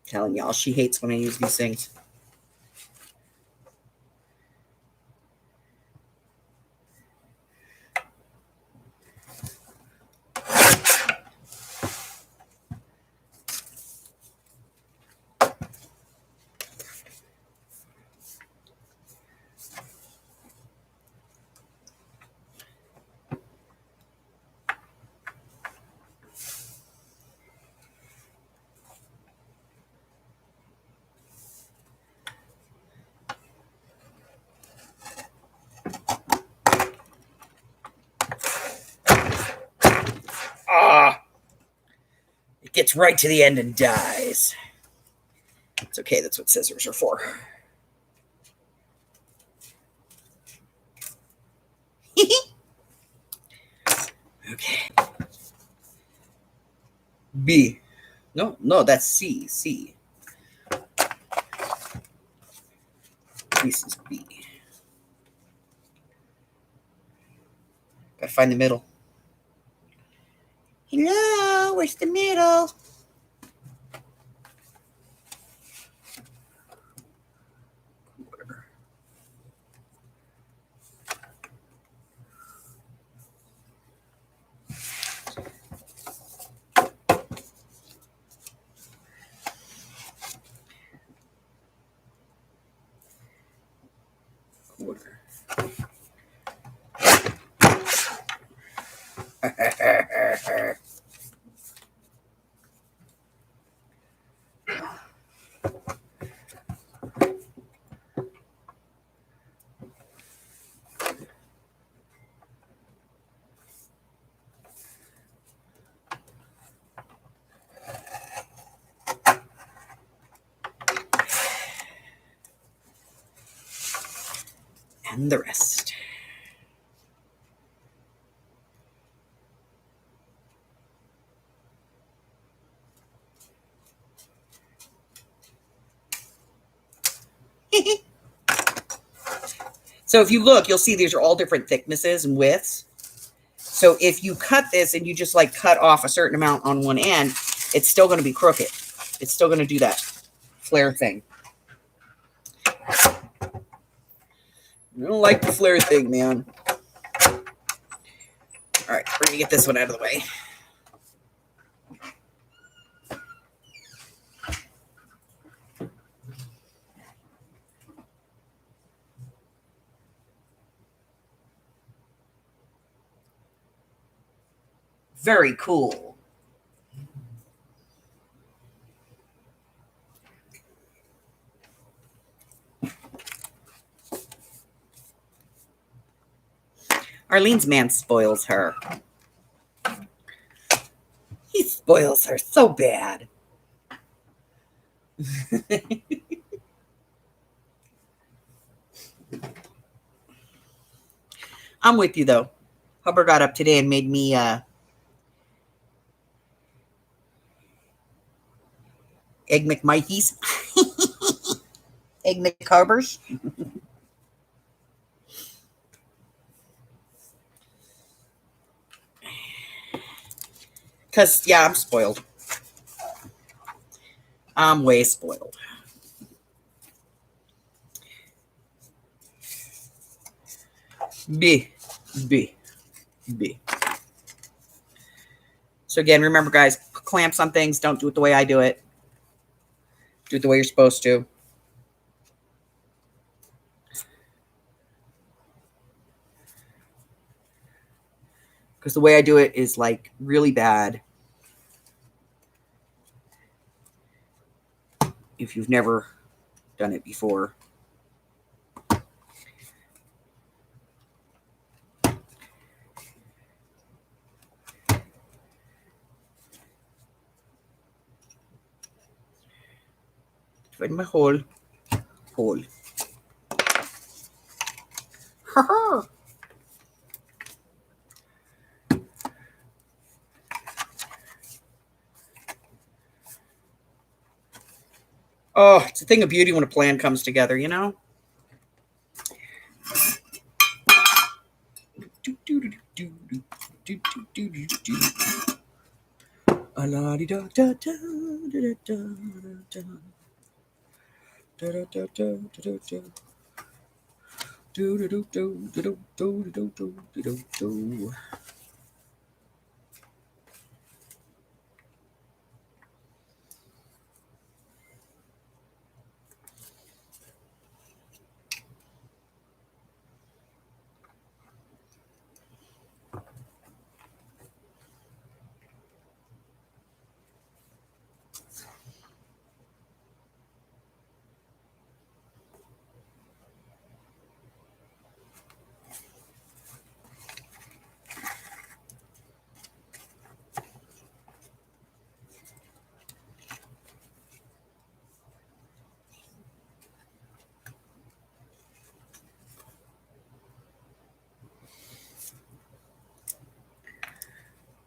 Telling y'all, she hates when I use these things. gets right to the end and dies. It's okay. That's what scissors are for. Okay. B. No, that's C. C. This is B. Gotta find the middle. Hello, where's the middle? Quarter. And the rest. So if you look, you'll see these are all different thicknesses and widths. So if you cut this and you just like cut off a certain amount on one end, it's still going to be crooked. It's still going to do that flare thing. I don't like the flare thing, man. All right, we're going to get this one out of the way. Very cool. Arlene's man spoils her. He spoils her so bad. I'm with you, though. Hubbard got up today and made me Egg McMikeys. Egg McCubbers. Because, yeah, I'm spoiled. I'm way spoiled. B. So again, remember, guys, clamps on things. Don't do it the way I do it. Do it the way you're supposed to. Because the way I do it is like really bad. If you've never done it before. Find my hole. Oh, it's a thing of beauty when a plan comes together, you know?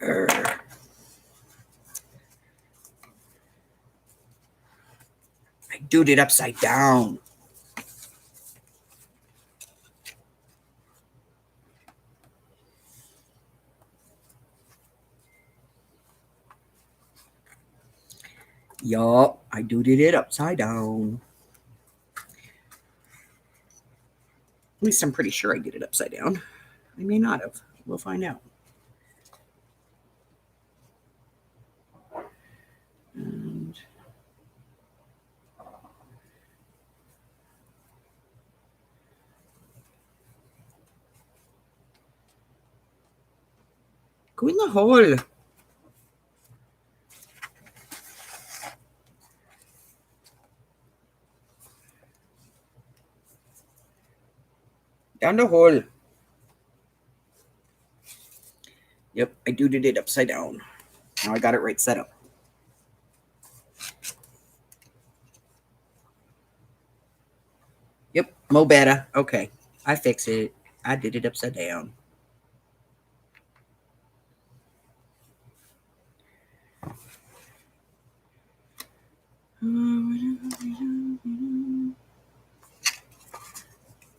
I doed it upside down. Yup, I doed it upside down. At least I'm pretty sure I did it upside down. I may not have. We'll find out. And go in the hole. Down the hole. Yep, I doed it upside down. Now I got it right set up. Yep, mo better. Okay, I fix it. I did it upside down.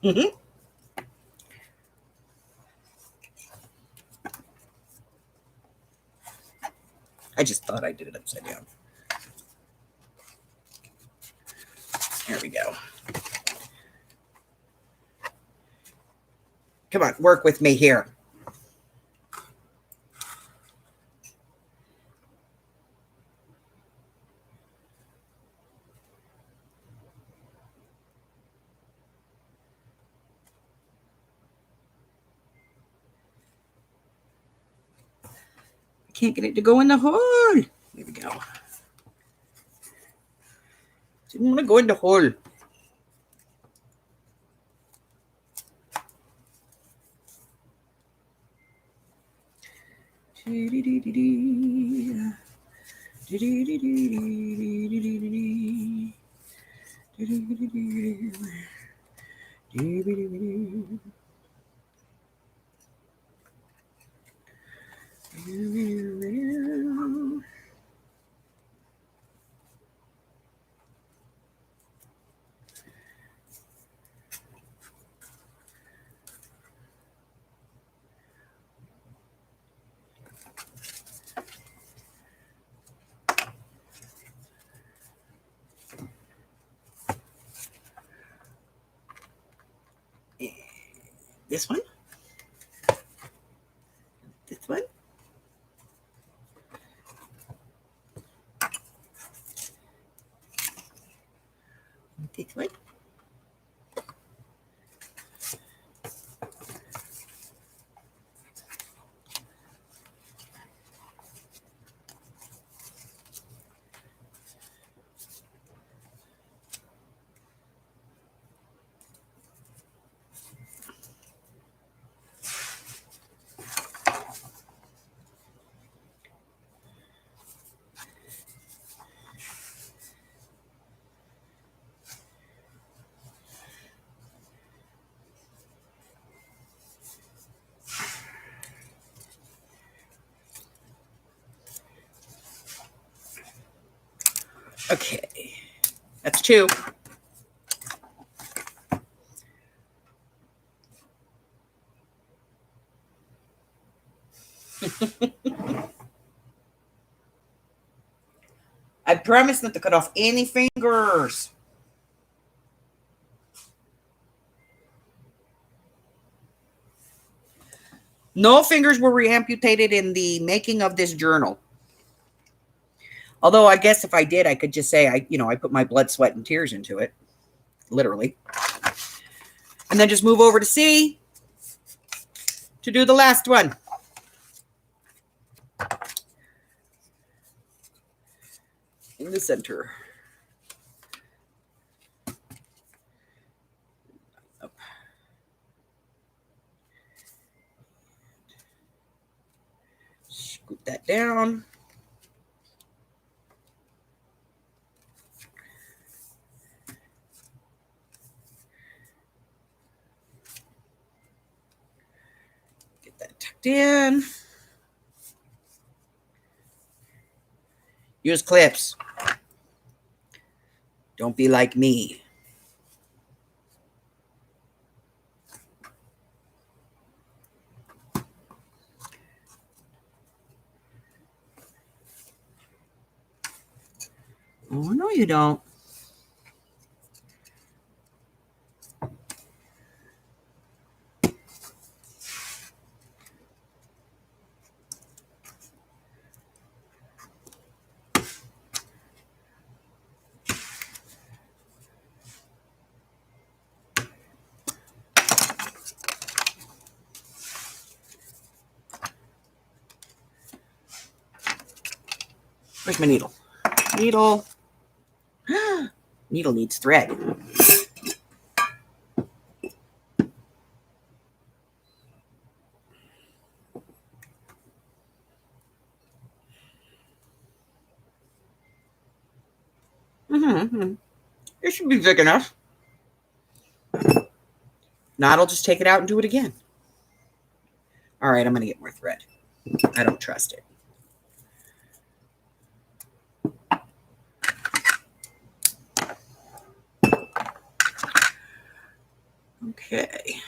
Mm-hmm. I just thought I did it upside down. There we go. Come on, work with me here. Can't get it to go in the hole. There we go. Didn't want to go in the hole. This one? This one? This one? Okay, that's two. I promise not to cut off any fingers. No fingers were reamputated in the making of this journal. Although I guess if I did, I could just say I put my blood, sweat, and tears into it. Literally. And then just move over to C to do the last one. In the center. Up. Scoop that down. Get that tucked in. Use clips. Don't be like me. Oh, no, you don't. Where's my needle? Needle. Needle needs thread. It should be big enough. Not, I'll just take it out and do it again. All right, I'm going to get more thread. I don't trust it. Okay.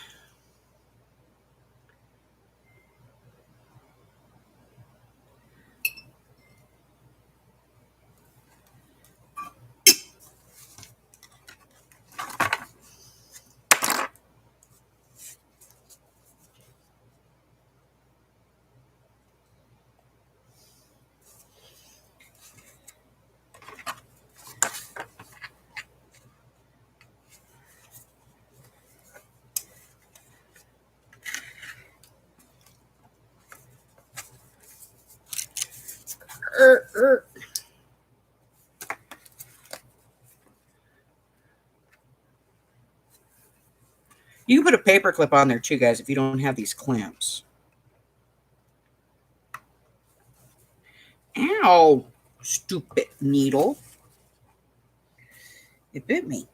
You can put a paper clip on there too, guys, if you don't have these clamps. Ow, stupid needle. It bit me.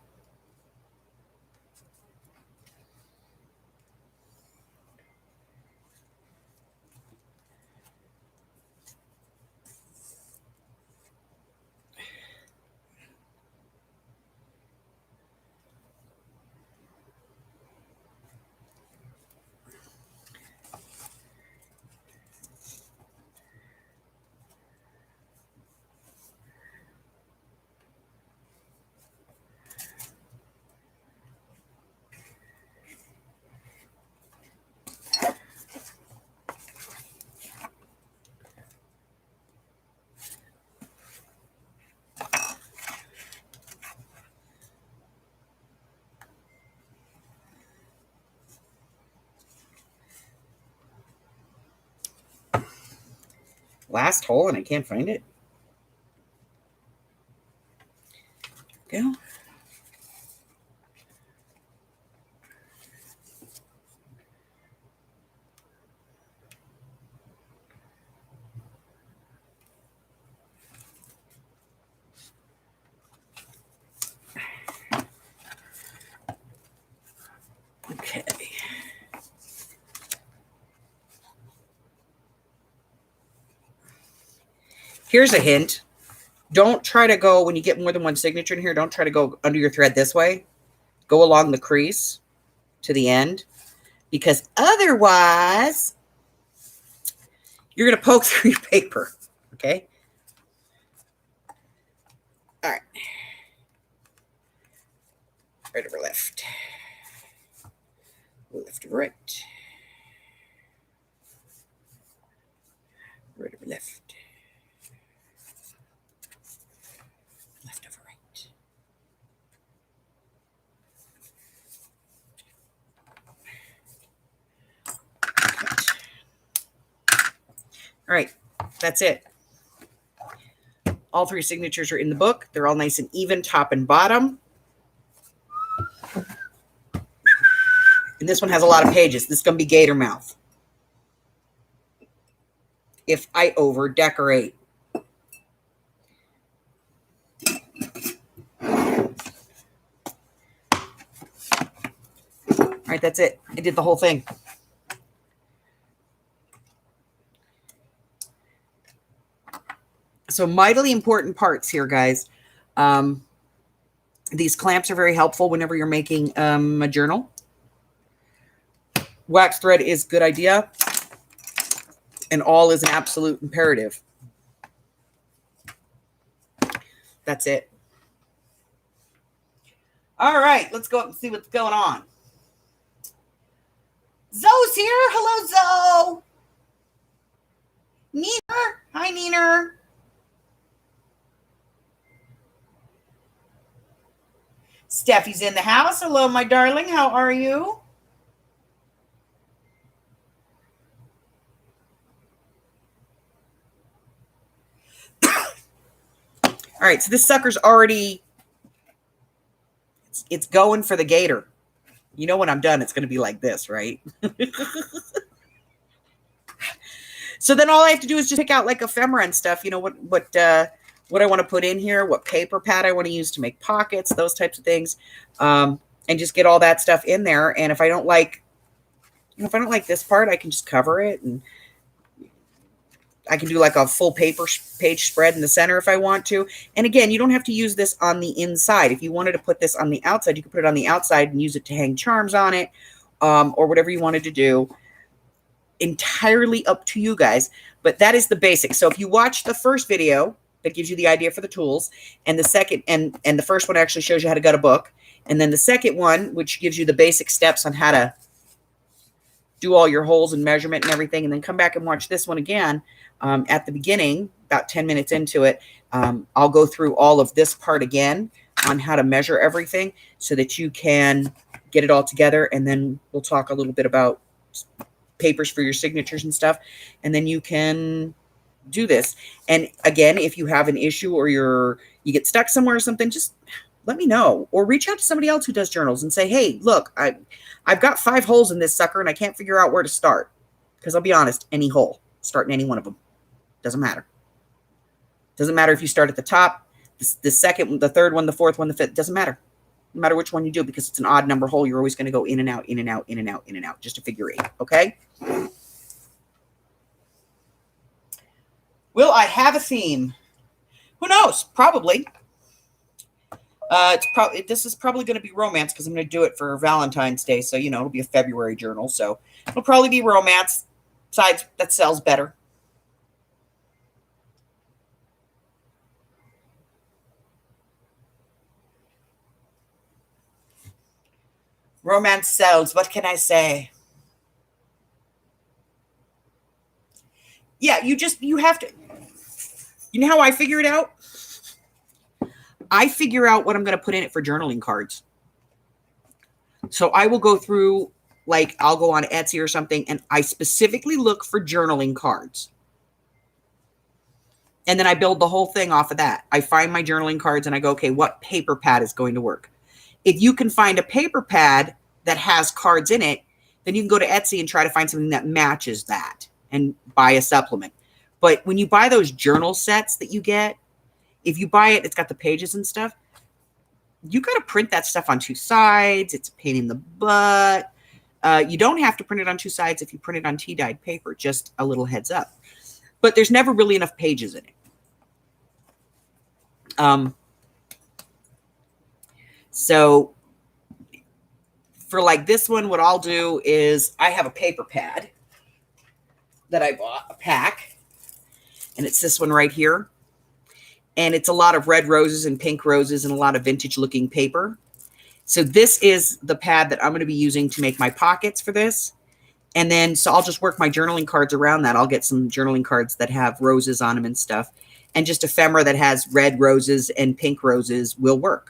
Last hole and I can't find it. Go. Okay. Here's a hint. Don't try to go, when you get more than one signature in here, don't try to go under your thread this way. Go along the crease to the end, because otherwise you're going to poke through your paper. Okay? All right. Right over left. Left over right. Right over left. Left over right. All right, that's it. All three signatures are in the book. They're all nice and even, top and bottom. And this one has a lot of pages. This is going to be gator mouth. If I over decorate. All right, that's it. I did the whole thing. So mightily important parts here, guys. These clamps are very helpful whenever you're making a journal. Wax thread is a good idea, and awl is an absolute imperative. That's it. All right, let's go up and see what's going on. Zoe's here. Hello, Zoe. Neener. Hi, Neener. Steffi's in the house. Hello, my darling. How are you? All right, so this sucker's already, it's going for the gator. You know when I'm done, it's going to be like this, right? So then all I have to do is just pick out like ephemera and stuff. You know, what I want to put in here, what paper pad I want to use to make pockets, those types of things, and just get all that stuff in there. And if I don't like, if I don't like this part, I can just cover it, and I can do like a full paper page spread in the center if I want to. And again, you don't have to use this on the inside. If you wanted to put this on the outside, you could put it on the outside and use it to hang charms on it, or whatever you wanted to do. Entirely up to you guys, but that is the basics. So if you watch the first video, that gives you the idea for the tools, and the second, and the first one actually shows you how to gut a book, and then the second one, which gives you the basic steps on how to do all your holes and measurement and everything, and then come back and watch this one again. At the beginning, about 10 minutes into it, I'll go through all of this part again on how to measure everything so that you can get it all together. And then we'll talk a little bit about papers for your signatures and stuff. And then you can do this. And again, if you have an issue or you get stuck somewhere or something, just let me know, or reach out to somebody else who does journals and say, hey, look, I've got 5 holes in this sucker and I can't figure out where to start. Because I'll be honest, any hole, start in any one of them. Doesn't matter. Doesn't matter if you start at the top, the second, the third one, the fourth one, the fifth. Doesn't matter. No matter which one you do, because it's an odd number hole. You're always going to go in and out, in and out, in and out, in and out, just a figure 8. Okay? Will I have a theme? Who knows? Probably. This is probably going to be romance, because I'm going to do it for Valentine's Day. So, you know, it'll be a February journal. So it'll probably be romance. Besides, that sells better. Romance sells. What can I say? Yeah, you have to. You know how I figure it out? I figure out what I'm going to put in it for journaling cards. So I will go through, like, I'll go on Etsy or something, and I specifically look for journaling cards. And then I build the whole thing off of that. I find my journaling cards and I go, okay, what paper pad is going to work? If you can find a paper pad that has cards in it, then you can go to Etsy and try to find something that matches that and buy a supplement. But when you buy those journal sets that you get, if you buy it, it's got the pages and stuff. You got to print that stuff on 2 sides. It's a pain in the butt. You don't have to print it on 2 sides if you print it on tea-dyed paper, just a little heads up. But there's never really enough pages in it. So for like this one, what I'll do is I have a paper pad that I bought, a pack, and it's this one right here. And it's a lot of red roses and pink roses and a lot of vintage looking paper. So this is the pad that I'm going to be using to make my pockets for this. And then, so I'll just work my journaling cards around that. I'll get some journaling cards that have roses on them and stuff. And just ephemera that has red roses and pink roses will work.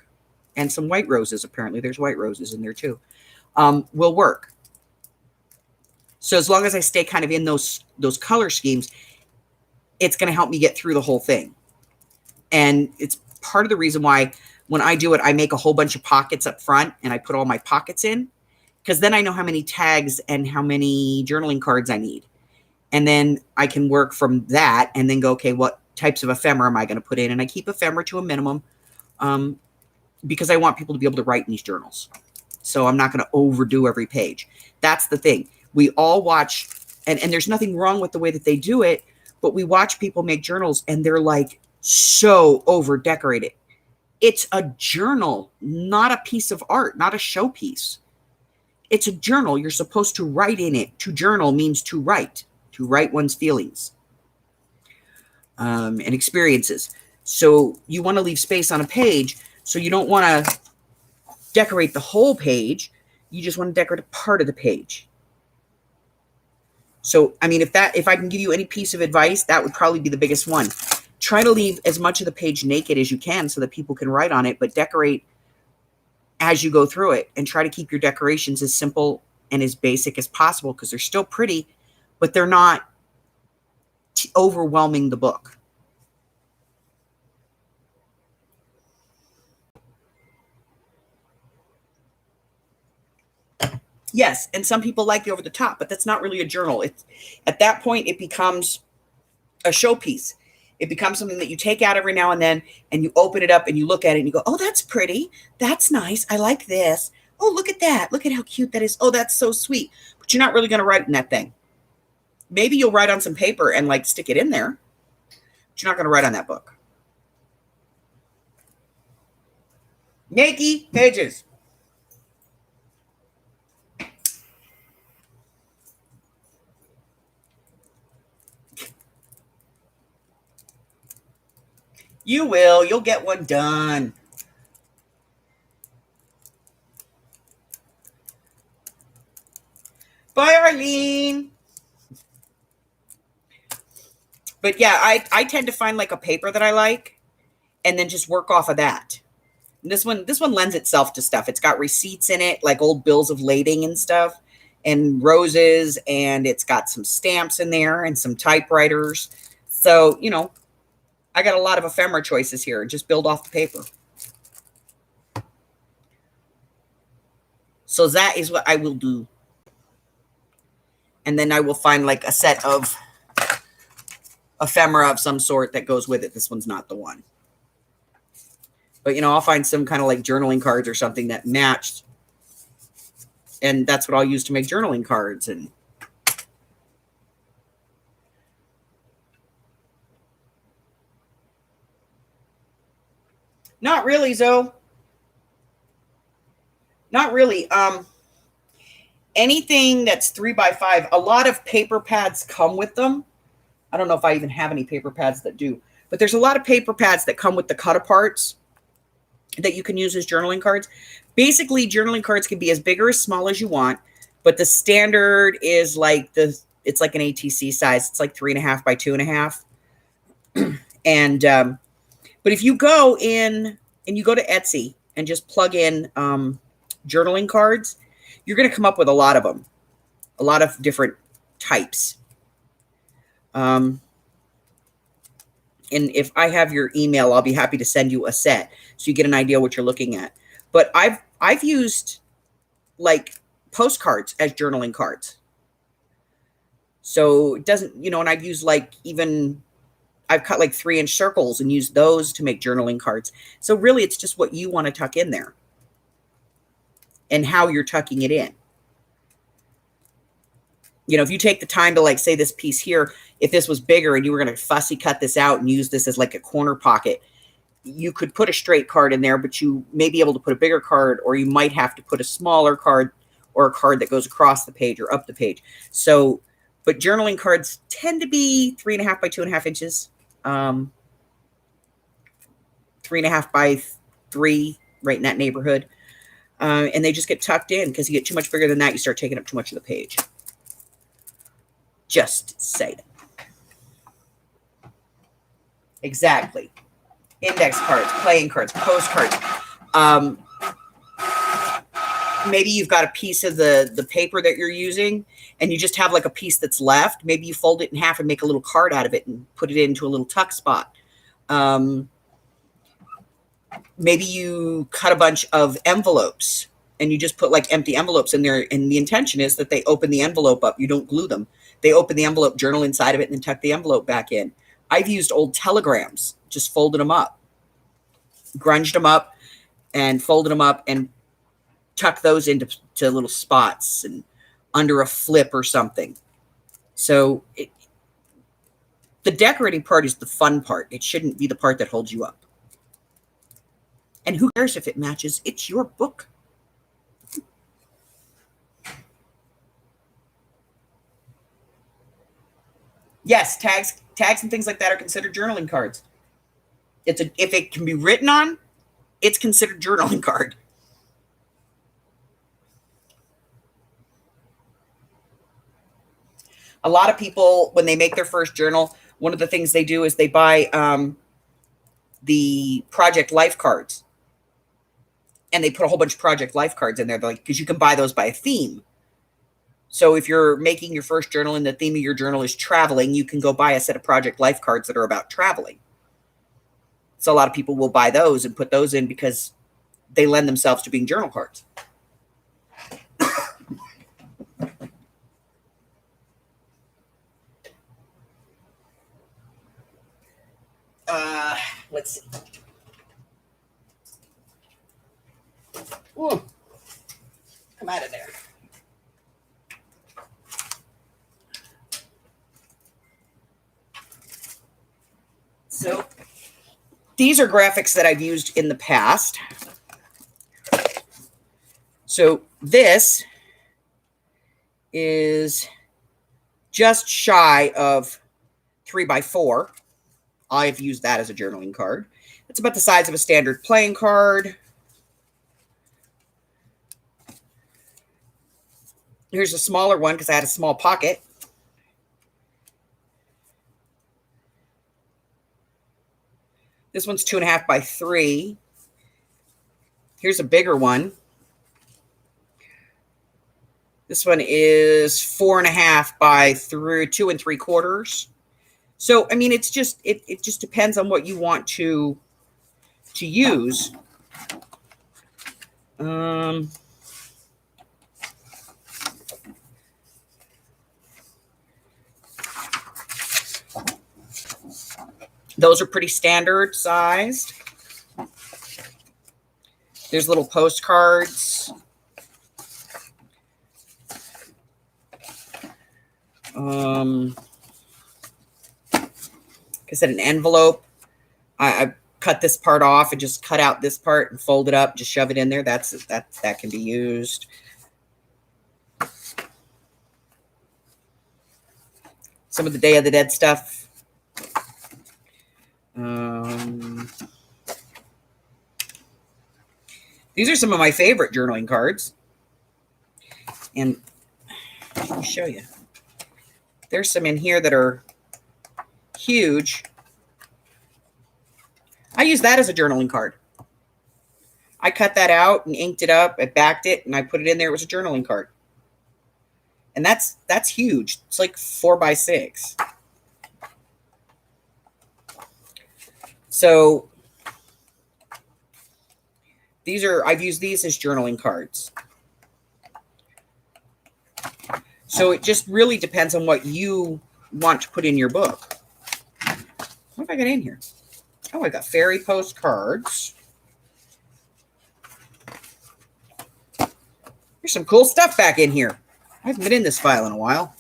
And some white roses, apparently. There's white roses in there too. Will work. So as long as I stay kind of in those color schemes, it's going to help me get through the whole thing. And it's part of the reason why when I do it, I make a whole bunch of pockets up front and I put all my pockets in, because then I know how many tags and how many journaling cards I need. And then I can work from that and then go, okay, what types of ephemera am I going to put in? And I keep ephemera to a minimum because I want people to be able to write in these journals. So I'm not going to overdo every page. That's the thing. We all watch, and there's nothing wrong with the way that they do it, but we watch people make journals and they're like so over decorated. It's a journal, not a piece of art, not a showpiece. It's a journal. You're supposed to write in it. To journal means to write one's feelings and experiences. So you want to leave space on a page. So you don't want to decorate the whole page. You just want to decorate a part of the page. So, I mean, if I can give you any piece of advice, that would probably be the biggest one. Try to leave as much of the page naked as you can so that people can write on it, but decorate as you go through it, and try to keep your decorations as simple and as basic as possible, because they're still pretty, but they're not overwhelming the book. Yes, and some people like the over the top, but that's not really a journal. It's at that point it becomes a showpiece. It becomes something that you take out every now and then, and you open it up and you look at it and you go, oh, that's pretty. That's nice. I like this. Oh, look at that. Look at how cute that is. Oh, that's so sweet. But you're not really going to write in that thing. Maybe you'll write on some paper and like stick it in there, but you're not going to write on that book. Naked pages. You will. You'll get one done. Bye, Arlene. But yeah, I tend to find like a paper that I like and then just work off of that. And this one lends itself to stuff. It's got receipts in it, like old bills of lading and stuff, and roses, and it's got some stamps in there and some typewriters. So, you know, I got a lot of ephemera choices here. Just build off the paper. So that is what I will do. And then I will find like a set of ephemera of some sort that goes with it. This one's not the one. But, you know, I'll find some kind of like journaling cards or something that matched. And that's what I'll use to make journaling cards. And not really, Zoe. Not really. Anything that's 3x5, a lot of paper pads come with them. I don't know if I even have any paper pads that do, but there's a lot of paper pads that come with the cut aparts that you can use as journaling cards. Basically, journaling cards can be as big or as small as you want, but the standard is like it's like an ATC size. It's like 3.5 by 2.5. And but if you go in and you go to Etsy and just plug in journaling cards, you're going to come up with a lot of them, a lot of different types. And if I have your email, I'll be happy to send you a set so you get an idea what you're looking at. But I've used like postcards as journaling cards. So it doesn't, you know, and I've used like I've cut like 3-inch circles and used those to make journaling cards. So really it's just what you want to tuck in there and how you're tucking it in. You know, if you take the time to like say this piece here, if this was bigger and you were going to fussy cut this out and use this as like a corner pocket, you could put a straight card in there, but you may be able to put a bigger card, or you might have to put a smaller card or a card that goes across the page or up the page. So, but journaling cards tend to be 3.5 by 2.5 inches, 3.5 by 3, right in that neighborhood. And they just get tucked in, because you get too much bigger than that, you start taking up too much of the page. Just say that. Exactly. Index cards, playing cards, postcards. Maybe you've got a piece of the paper that you're using and you just have like a piece that's left. Maybe you fold it in half and make a little card out of it and put it into a little tuck spot. Maybe you cut a bunch of envelopes and you just put like empty envelopes in there. And the intention is that they open the envelope up. You don't glue them. They open the envelope, journal inside of it, and then tuck the envelope back in. I've used old telegrams, just folded them up, grunged them up and folded them up and tuck those into little spots and under a flip or something. So The decorating part is the fun part. It shouldn't be the part that holds you up. And who cares if it matches? It's your book. Yes, tags and things like that are considered journaling cards. If it can be written on, it's considered journaling card. A lot of people, when they make their first journal, one of the things they do is they buy the Project Life cards. And they put a whole bunch of Project Life cards in there, because you can buy those by a theme. So if you're making your first journal and the theme of your journal is traveling, you can go buy a set of Project Life cards that are about traveling. So a lot of people will buy those and put those in because they lend themselves to being journal cards. Let's see. Ooh, come out of there. So these are graphics that I've used in the past. So this is just shy of 3x4. I've used that as a journaling card. It's about the size of a standard playing card. Here's a smaller one because I had a small pocket. This one's 2.5x3. Here's a bigger one. This one is 4.5 by 2 3/4. So, I mean, it just depends on what you want to use. Those are pretty standard sized. There's little postcards. Like I said, an envelope. I cut this part off and just cut out this part and fold it up, just shove it in there. That can be used. Some of the Day of the Dead stuff. These are some of my favorite journaling cards. And let me show you. There's some in here that are huge. I use that as a journaling card. I cut that out and inked it up. I backed it and I put it in there. It was a journaling card. And that's huge. It's like 4x6. So I've used these as journaling cards. So it just really depends on what you want to put in your book. What have I got in here? Oh, I got fairy postcards. There's some cool stuff back in here. I haven't been in this file in a while.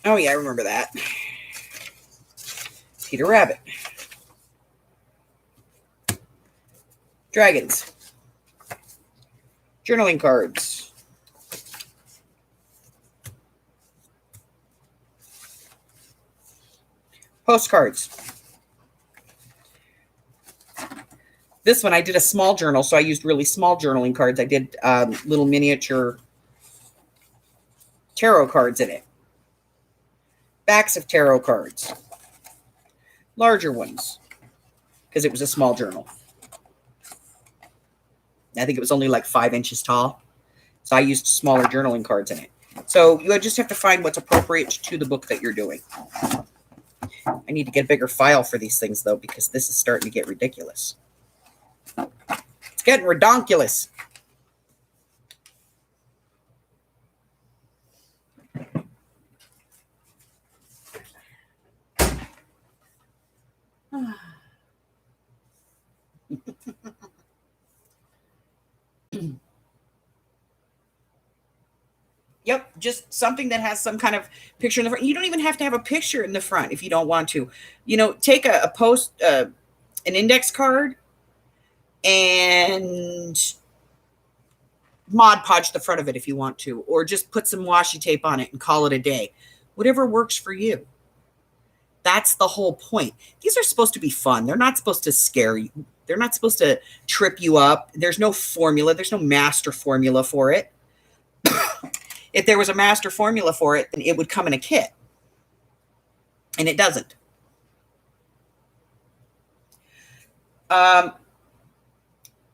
Oh, yeah, I remember that. Peter Rabbit. Dragons. Journaling cards. Postcards. This one, I did a small journal, so I used really small journaling cards. I did little miniature tarot cards in it. Backs of tarot cards. Larger ones, because it was a small journal. I think it was only like 5 inches tall. So I used smaller journaling cards in it. So you just have to find what's appropriate to the book that you're doing. I need to get a bigger file for these things, though, because this is starting to get ridiculous. It's getting redonkulous. Yep, just something that has some kind of picture in the front. You don't even have to have a picture in the front if you don't want to. Take an index card and Mod Podge the front of it if you want to, or just put some washi tape on it and call it a day. Whatever works for you. That's the whole point. These are supposed to be fun. They're not supposed to scare you. They're not supposed to trip you up. There's no formula. There's no master formula for it. If there was a master formula for it, then it would come in a kit. And it doesn't.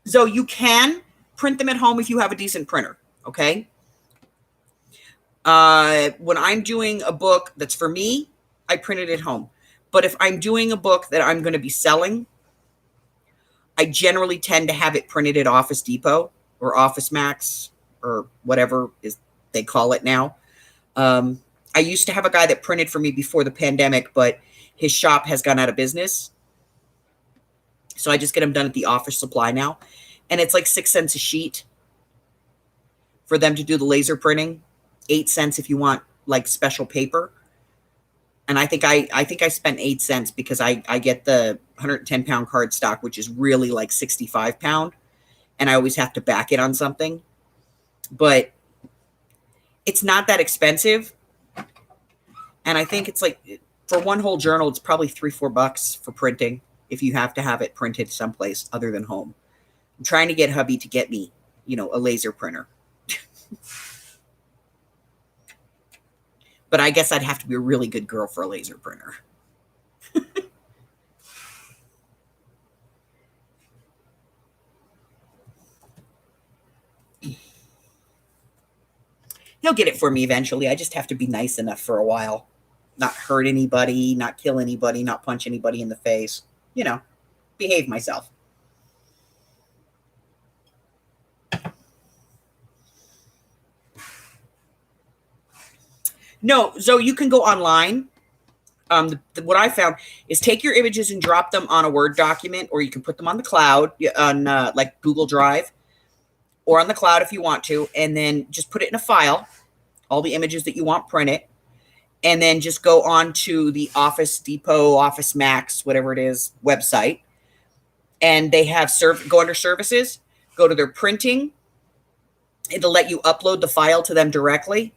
So you can print them at home if you have a decent printer, okay? When I'm doing a book that's for me, I print it at home. But if I'm doing a book that I'm going to be selling, I generally tend to have it printed at Office Depot or Office Max or whatever they call it now. I used to have a guy that printed for me before the pandemic, but his shop has gone out of business. So I just get them done at the office supply now. And it's like 6 cents a sheet for them to do the laser printing. 8 cents if you want like special paper. And I think I spent 8 cents because I get the 110 pound cardstock, which is really like 65 pound. And I always have to back it on something. But it's not that expensive. And I think it's like for one whole journal, it's probably $3-4 for printing if you have to have it printed someplace other than home. I'm trying to get hubby to get me, a laser printer. But I guess I'd have to be a really good girl for a laser printer. He'll get it for me eventually. I just have to be nice enough for a while. Not hurt anybody, not kill anybody, not punch anybody in the face. Behave myself. No, so you can go online. What I found is take your images and drop them on a Word document, or you can put them on the cloud, on like Google Drive, or on the cloud if you want to, and then just put it in a file, all the images that you want printed, and then just go on to the Office Depot, Office Max, whatever it is, website, and they have go under services, go to their printing. It'll let you upload the file to them directly.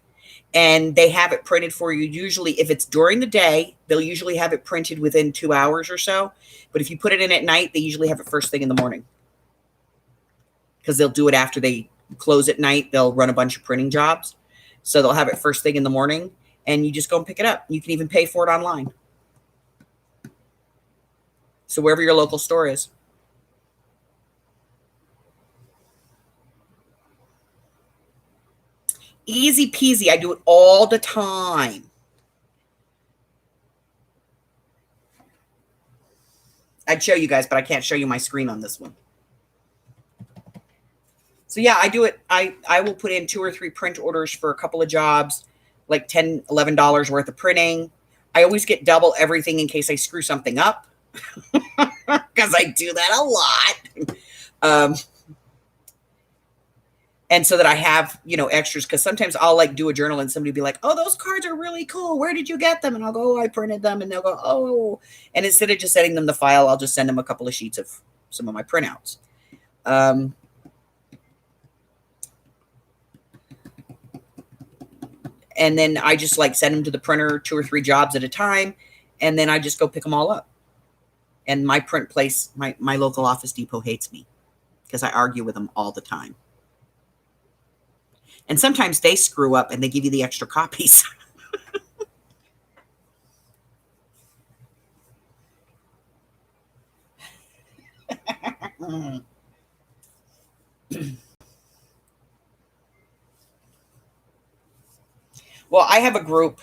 And they have it printed for you. Usually, if it's during the day, they'll usually have it printed within 2 hours or so. But if you put it in at night, they usually have it first thing in the morning. Because they'll do it after they close at night. They'll run a bunch of printing jobs. So they'll have it first thing in the morning. And you just go and pick it up. You can even pay for it online. So wherever your local store is. Easy peasy. I do it all the time. I'd show you guys, but I can't show you my screen on this one. So yeah, I do it. I will put in 2 or 3 print orders for a couple of jobs, like $10, $11 worth of printing. I always get double everything in case I screw something up because I do that a lot. And so that I have, extras, because sometimes I'll like do a journal and somebody will be like, oh, those cards are really cool. Where did you get them? And I'll go, oh, I printed them. And they'll go, oh. And instead of just sending them the file, I'll just send them a couple of sheets of some of my printouts. And then I just like send them to the printer 2 or 3 jobs at a time. And then I just go pick them all up. And my print place, my local Office Depot hates me because I argue with them all the time. And sometimes they screw up and they give you the extra copies. Well, I have a group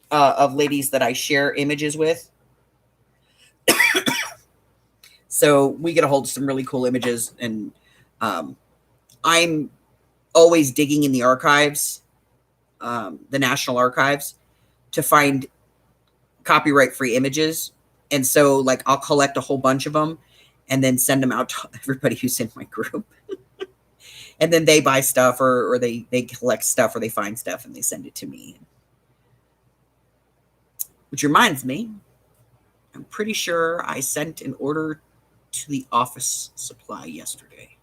of ladies that I share images with. So we get a hold of some really cool images. And I'm always digging in the archives, the National Archives, to find copyright-free images. And so, like, I'll collect a whole bunch of them and then send them out to everybody who's in my group. And then they buy stuff or they collect stuff or they find stuff and they send it to me. Which reminds me, I'm pretty sure I sent an order to the office supply yesterday.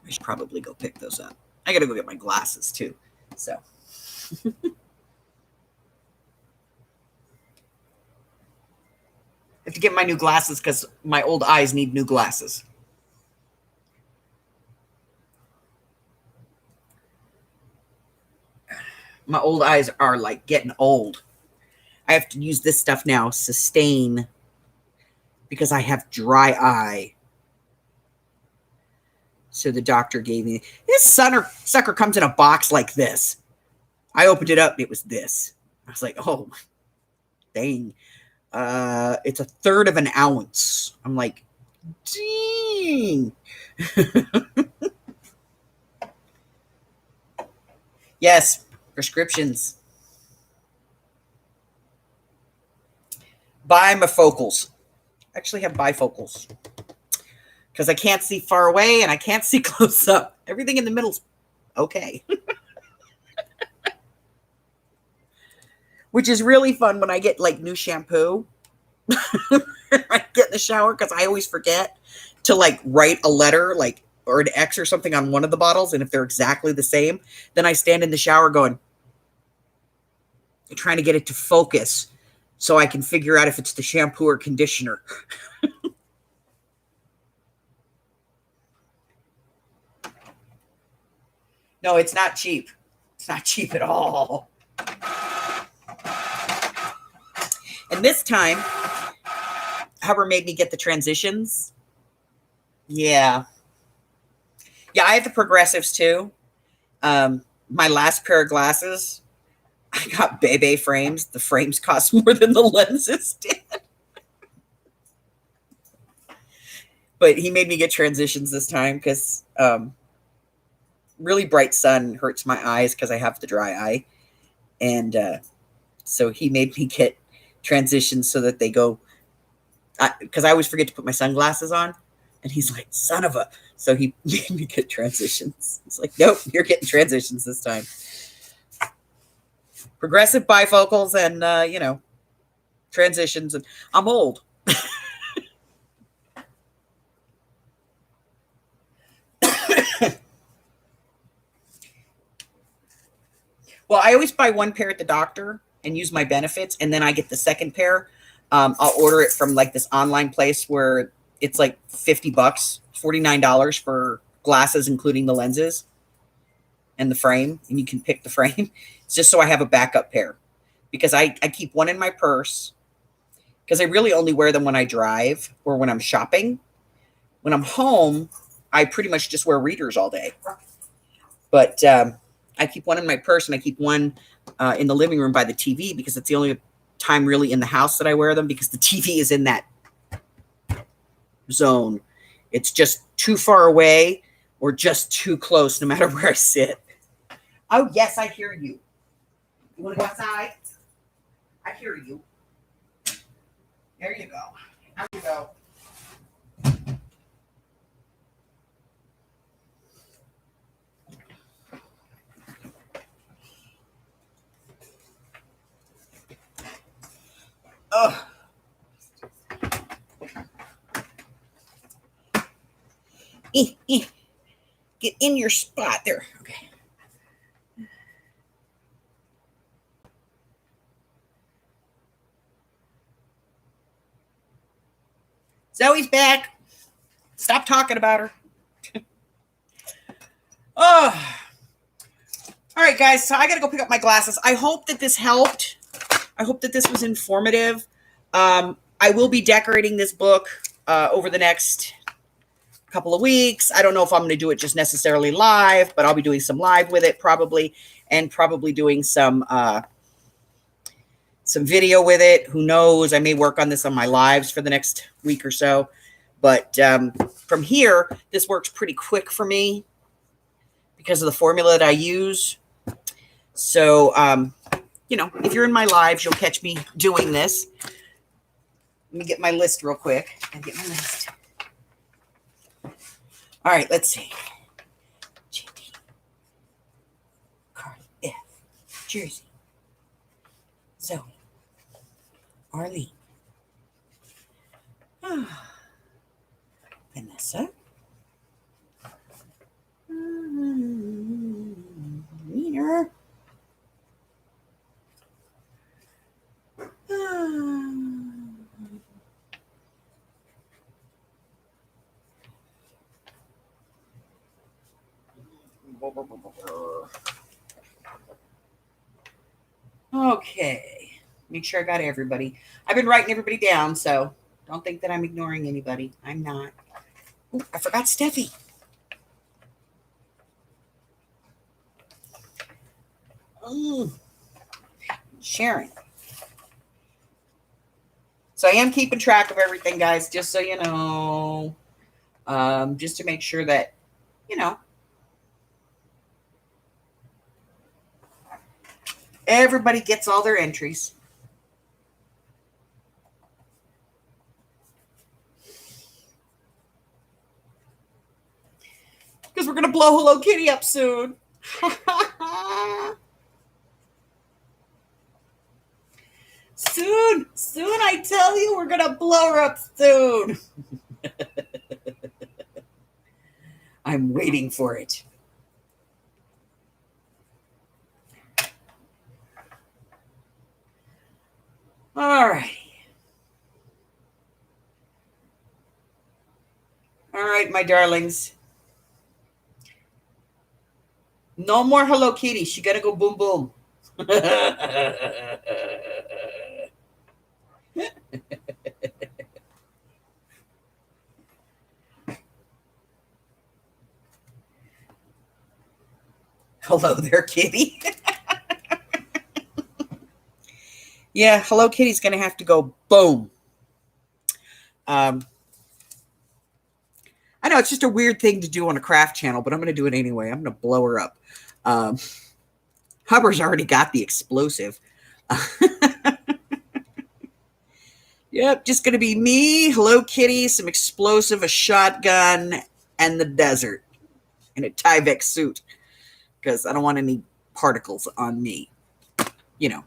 I should probably go pick those up. I got to go get my glasses too. So. I have to get my new glasses because my old eyes need new glasses. My old eyes are like getting old. I have to use this stuff now, Sustain, because I have dry eye. So the doctor gave me, this sucker comes in a box like this. I opened it up and it was this. I was like, oh, dang. It's 1/3 of an ounce. I'm like, dang. Yes, prescriptions. Bifocals. I actually have bifocals because I can't see far away and I can't see close up. Everything in the middle's okay. Which is really fun when I get like new shampoo. I get in the shower because I always forget to like write a letter like or an X or something on one of the bottles. And if they're exactly the same, then I stand in the shower going, trying to get it to focus so I can figure out if it's the shampoo or conditioner. No, it's not cheap. It's not cheap at all. And this time, Hubbard made me get the transitions. Yeah. Yeah, I have the progressives too. My last pair of glasses, I got Bebe frames. The frames cost more than the lenses did. But he made me get transitions this time because really bright sun hurts my eyes because I have the dry eye. And so he made me get transitions so that they go, because I always forget to put my sunglasses on. And he's like, son of a. So he made me get transitions. It's like, nope, you're getting transitions this time. Progressive bifocals and, transitions. And I'm old. Well, I always buy one pair at the doctor and use my benefits. And then I get the second pair. I'll order it from like this online place where it's like $50, $49 for glasses, including the lenses and the frame. And you can pick the frame. It's just so I have a backup pair because I keep one in my purse because I really only wear them when I drive or when I'm shopping. When I'm home, I pretty much just wear readers all day. But I keep one in my purse and I keep one in the living room by the TV because it's the only time really in the house that I wear them because the TV is in that zone. It's just too far away or just too close no matter where I sit. Oh, yes, I hear you. You want to go outside? I hear you. There you go. There you go. Oh. Get in your spot there. Okay. Zoe's back. Stop talking about her. Oh. All right, guys. So I got to go pick up my glasses. I hope that this helped. I hope that this was informative. I will be decorating this book over the next couple of weeks. I don't know if I'm going to do it just necessarily live, but I'll be doing some live with it probably, and probably doing some video with it. Who knows? I may work on this on my lives for the next week or so. But from here, this works pretty quick for me because of the formula that I use. So, if you're in my lives, you'll catch me doing this. Let me get my list real quick. All right, let's see. Jersey, Zoe, Arlene, Vanessa, Wiener, okay. Make sure I got everybody. I've been writing everybody down, so don't think that I'm ignoring anybody. I'm not. Ooh, I forgot Steffi. Sharon. So I am keeping track of everything, guys, just so you know. Just to make sure that, you know, everybody gets all their entries. Because we're going to blow Hello Kitty up soon. Soon, I tell you, we're going to blow her up soon. I'm waiting for it. All right. All right, my darlings. No more Hello Kitty. She got to go boom, boom. Hello there, Kitty. Yeah, Hello Kitty's going to have to go boom. I know it's just a weird thing to do on a craft channel, but I'm going to do it anyway. I'm going to blow her up. Hubbard's already got the explosive. Yep, just going to be me, Hello Kitty, some explosive, a shotgun, and the desert in a tyvex suit because I don't want any particles on me, you know,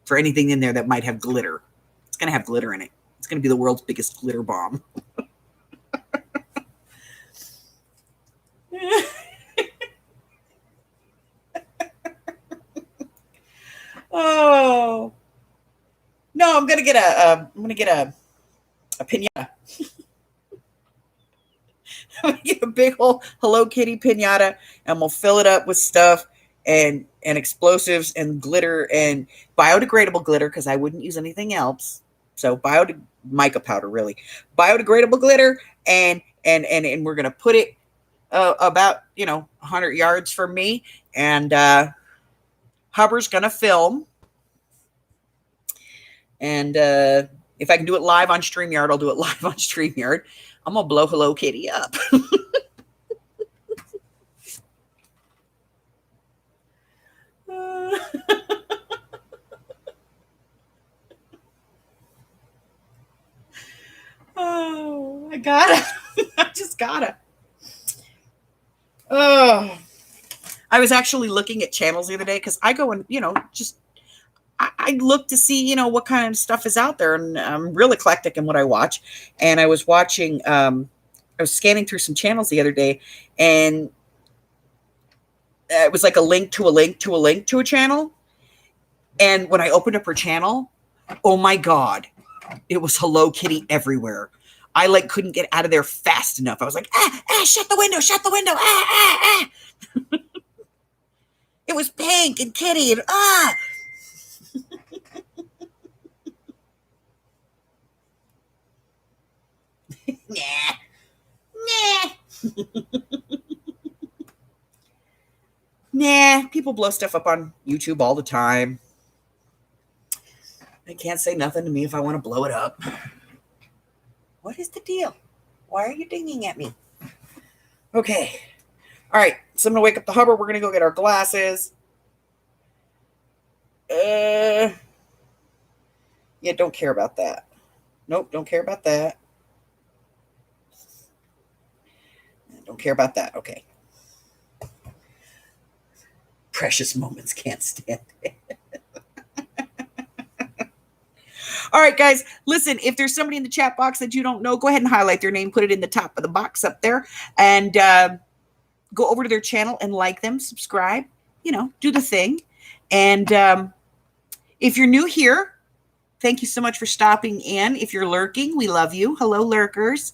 for anything in there that might have glitter. It's going to have glitter in it. It's going to be the world's biggest glitter bomb. Oh no! I'm gonna get a pinata. I'm gonna get a big old Hello Kitty pinata, and we'll fill it up with stuff and explosives and glitter and biodegradable glitter because I wouldn't use anything else. So mica powder, really, biodegradable glitter, and we're gonna put it about 100 yards from me, and Hubbard's gonna film. And if I can do it live on StreamYard, I'll do it live on StreamYard. I'm going to blow Hello Kitty up. Oh, I gotta. I just gotta. Oh, I was actually looking at channels the other day because I go and, I look to see, what kind of stuff is out there. And I'm real eclectic in what I watch. And I was watching, I was scanning through some channels the other day, and it was like a link to a link to a link to a channel. And when I opened up her channel, oh my God, it was Hello Kitty everywhere. I couldn't get out of there fast enough. I was like, shut the window, It was Pink and Kitty and Nah, people blow stuff up on YouTube all the time. They can't say nothing to me if I want to blow it up. What is the deal? Why are you dinging at me? Okay. All right. So I'm going to wake up the Hubbard. We're going to go get our glasses. Yeah, don't care about that. Nope, don't care about that. Don't care about that. Okay. precious moments can't stand it. All right, guys, listen, if there's somebody in the chat box that you don't know, go ahead and highlight their name, put it in the top of the box up there, and go over to their channel and like them, subscribe, do the thing. And if you're new here, thank you so much for stopping in. If you're lurking, we love you. Hello, lurkers.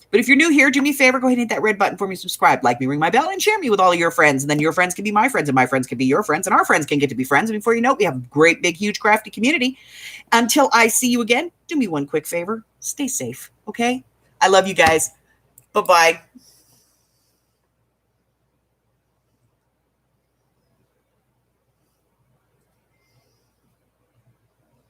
But if you're new here, do me a favor, go ahead and hit that red button for me, subscribe, like me, ring my bell, and share me with all of your friends. And then your friends can be my friends, and my friends can be your friends, and our friends can get to be friends. And before you know it, we have a great, big, huge, crafty community. Until I see you again, do me one quick favor. Stay safe, okay? I love you guys. Bye-bye.